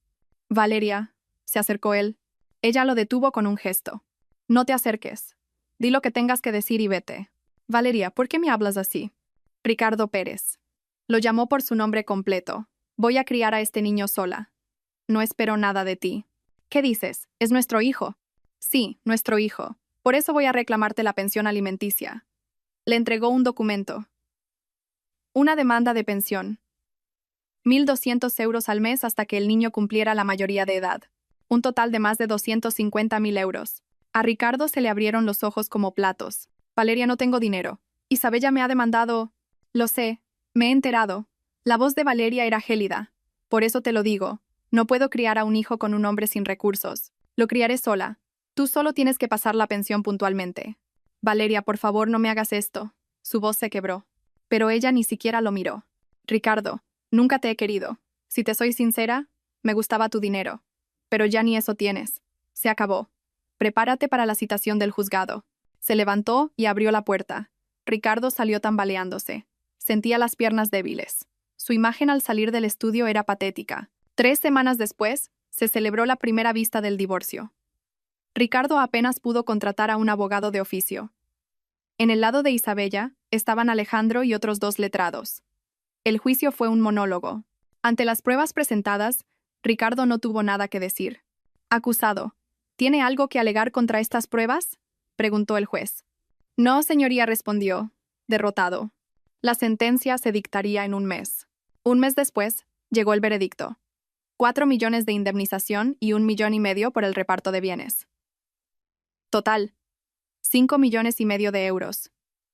S1: «Valeria», se acercó él. Ella lo detuvo con un gesto. «No te acerques. Di lo que tengas que decir y vete». «Valeria, ¿por qué me hablas así?» «Ricardo Pérez». Lo llamó por su nombre completo. «Voy a criar a este niño sola. No espero nada de ti». «¿Qué dices? ¿Es nuestro hijo?» «Sí, nuestro hijo. Por eso voy a reclamarte la pensión alimenticia». Le entregó un documento. Una demanda de pensión. 1.200 euros al mes hasta que el niño cumpliera la mayoría de edad. Un total de más de 250.000 euros. A Ricardo se le abrieron los ojos como platos. «Valeria, no tengo dinero. Isabella me ha demandado». «Lo sé. Me he enterado». La voz de Valeria era gélida. «Por eso te lo digo. No puedo criar a un hijo con un hombre sin recursos. Lo criaré sola. Tú solo tienes que pasar la pensión puntualmente». «Valeria, por favor, no me hagas esto». Su voz se quebró. Pero ella ni siquiera lo miró. «Ricardo, nunca te he querido. Si te soy sincera, me gustaba tu dinero. Pero ya ni eso tienes. Se acabó. Prepárate para la citación del juzgado». Se levantó y abrió la puerta. Ricardo salió tambaleándose. Sentía las piernas débiles. Su imagen al salir del estudio era patética. 3 semanas después, se celebró la primera vista del divorcio. Ricardo apenas pudo contratar a un abogado de oficio. En el lado de Isabella, estaban Alejandro y otros 2 letrados. El juicio fue un monólogo. Ante las pruebas presentadas, Ricardo no tuvo nada que decir. «Acusado, ¿tiene algo que alegar contra estas pruebas?», preguntó el juez. «No, señoría», respondió, derrotado. La sentencia se dictaría en un mes. Un mes después, llegó el veredicto. 4 millones de indemnización y 1,5 millones por el reparto de bienes. Total, 5,5 millones de euros.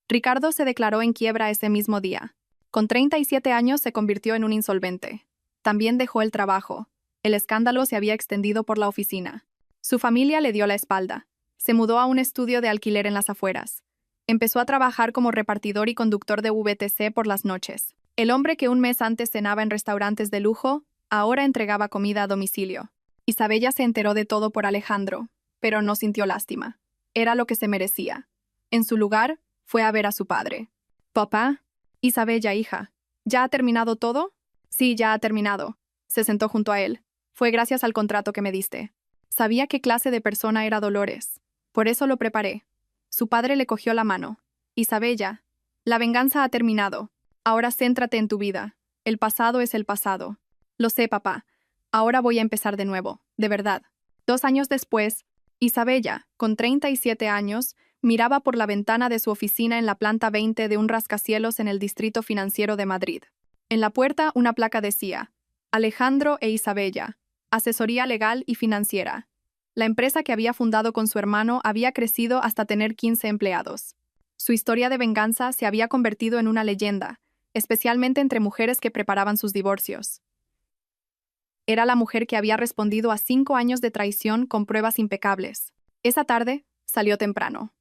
S1: Ricardo se declaró en quiebra ese mismo día. Con 37 años se convirtió en un insolvente. También dejó el trabajo. El escándalo se había extendido por la oficina. Su familia le dio la espalda. Se mudó a un estudio de alquiler en las afueras. Empezó a trabajar como repartidor y conductor de VTC por las noches. El hombre que un mes antes cenaba en restaurantes de lujo, ahora entregaba comida a domicilio. Isabella se enteró de todo por Alejandro, pero no sintió lástima. Era lo que se merecía. En su lugar, fue a ver a su padre. «Papá, Isabella, hija, ¿ya ha terminado todo?» «Sí, ya ha terminado». Se sentó junto a él. «Fue gracias al contrato que me diste. Sabía qué clase de persona era Dolores. Por eso lo preparé». Su padre le cogió la mano. «Isabella, la venganza ha terminado. Ahora céntrate en tu vida. El pasado es el pasado». «Lo sé, papá. Ahora voy a empezar de nuevo, de verdad». 2 años después, Isabella, con 37 años, miraba por la ventana de su oficina en la planta 20 de un rascacielos en el Distrito Financiero de Madrid. En la puerta una placa decía: Alejandro e Isabella, asesoría legal y financiera. La empresa que había fundado con su hermano había crecido hasta tener 15 empleados. Su historia de venganza se había convertido en una leyenda, especialmente entre mujeres que preparaban sus divorcios. Era la mujer que había respondido a 5 años de traición con pruebas impecables. Esa tarde, salió temprano.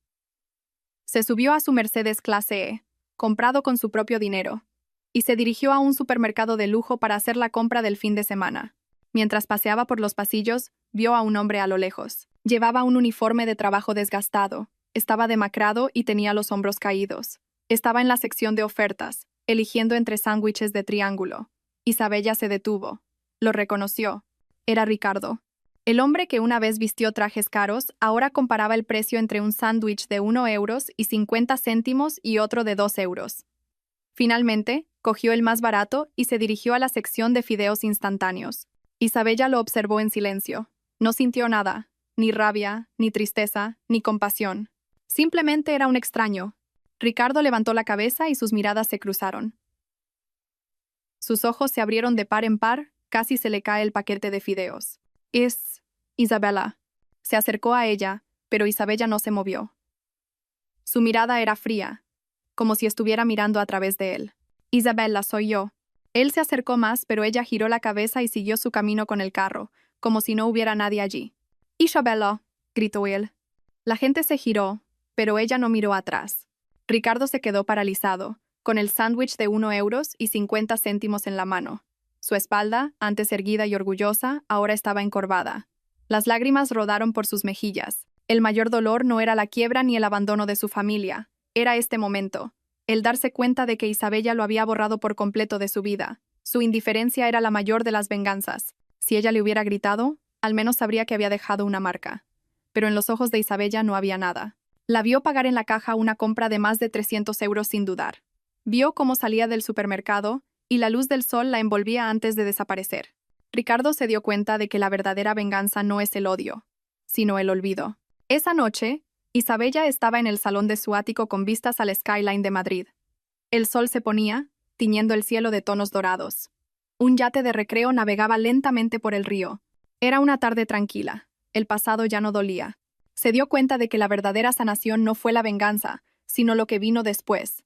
S1: Se subió a su Mercedes clase E, comprado con su propio dinero, y se dirigió a un supermercado de lujo para hacer la compra del fin de semana. Mientras paseaba por los pasillos, vio a un hombre a lo lejos. Llevaba un uniforme de trabajo desgastado, estaba demacrado y tenía los hombros caídos. Estaba en la sección de ofertas, eligiendo entre sándwiches de triángulo. Isabella se detuvo. Lo reconoció. Era Ricardo. El hombre que una vez vistió trajes caros ahora comparaba el precio entre un sándwich de 1,50 € y otro de 2 euros. Finalmente, cogió el más barato y se dirigió a la sección de fideos instantáneos. Isabella lo observó en silencio. No sintió nada, ni rabia, ni tristeza, ni compasión. Simplemente era un extraño. Ricardo levantó la cabeza y sus miradas se cruzaron. Sus ojos se abrieron de par en par, casi se le cae el paquete de fideos. «Es Isabella». Se acercó a ella, pero Isabella no se movió. Su mirada era fría, como si estuviera mirando a través de él. «Isabella, soy yo». Él se acercó más, pero ella giró la cabeza y siguió su camino con el carro, como si no hubiera nadie allí. «Isabella», gritó él. La gente se giró, pero ella no miró atrás. Ricardo se quedó paralizado, con el sándwich de 1,50 € en la mano. Su espalda, antes erguida y orgullosa, ahora estaba encorvada. Las lágrimas rodaron por sus mejillas. El mayor dolor no era la quiebra ni el abandono de su familia. Era este momento. El darse cuenta de que Isabella lo había borrado por completo de su vida. Su indiferencia era la mayor de las venganzas. Si ella le hubiera gritado, al menos sabría que había dejado una marca. Pero en los ojos de Isabella no había nada. La vio pagar en la caja una compra de más de 300 € sin dudar. Vio cómo salía del supermercado, y la luz del sol la envolvía antes de desaparecer. Ricardo se dio cuenta de que la verdadera venganza no es el odio, sino el olvido. Esa noche, Isabella estaba en el salón de su ático con vistas al skyline de Madrid. El sol se ponía, tiñendo el cielo de tonos dorados. Un yate de recreo navegaba lentamente por el río. Era una tarde tranquila. El pasado ya no dolía. Se dio cuenta de que la verdadera sanación no fue la venganza, sino lo que vino después.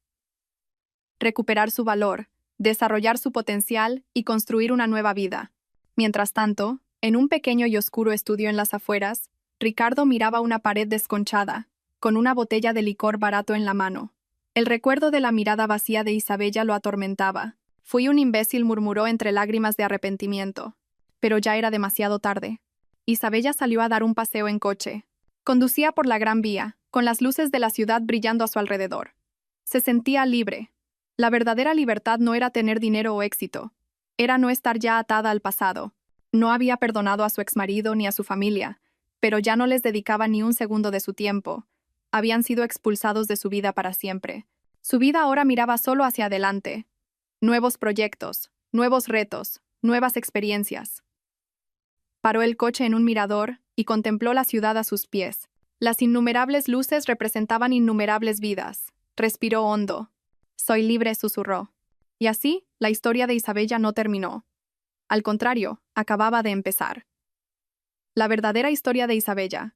S1: Recuperar su valor, desarrollar su potencial y construir una nueva vida. Mientras tanto, en un pequeño y oscuro estudio en las afueras, Ricardo miraba una pared desconchada, con una botella de licor barato en la mano. El recuerdo de la mirada vacía de Isabella lo atormentaba. «Fui un imbécil», murmuró entre lágrimas de arrepentimiento. Pero ya era demasiado tarde. Isabella salió a dar un paseo en coche. Conducía por la Gran Vía, con las luces de la ciudad brillando a su alrededor. Se sentía libre. La verdadera libertad no era tener dinero o éxito. Era no estar ya atada al pasado. No había perdonado a su exmarido ni a su familia, pero ya no les dedicaba ni un segundo de su tiempo. Habían sido expulsados de su vida para siempre. Su vida ahora miraba solo hacia adelante. Nuevos proyectos, nuevos retos, nuevas experiencias. Paró el coche en un mirador y contempló la ciudad a sus pies. Las innumerables luces representaban innumerables vidas. Respiró hondo. «Soy libre», susurró. Y así, la historia de Isabella no terminó. Al contrario, acababa de empezar. La verdadera historia de Isabella,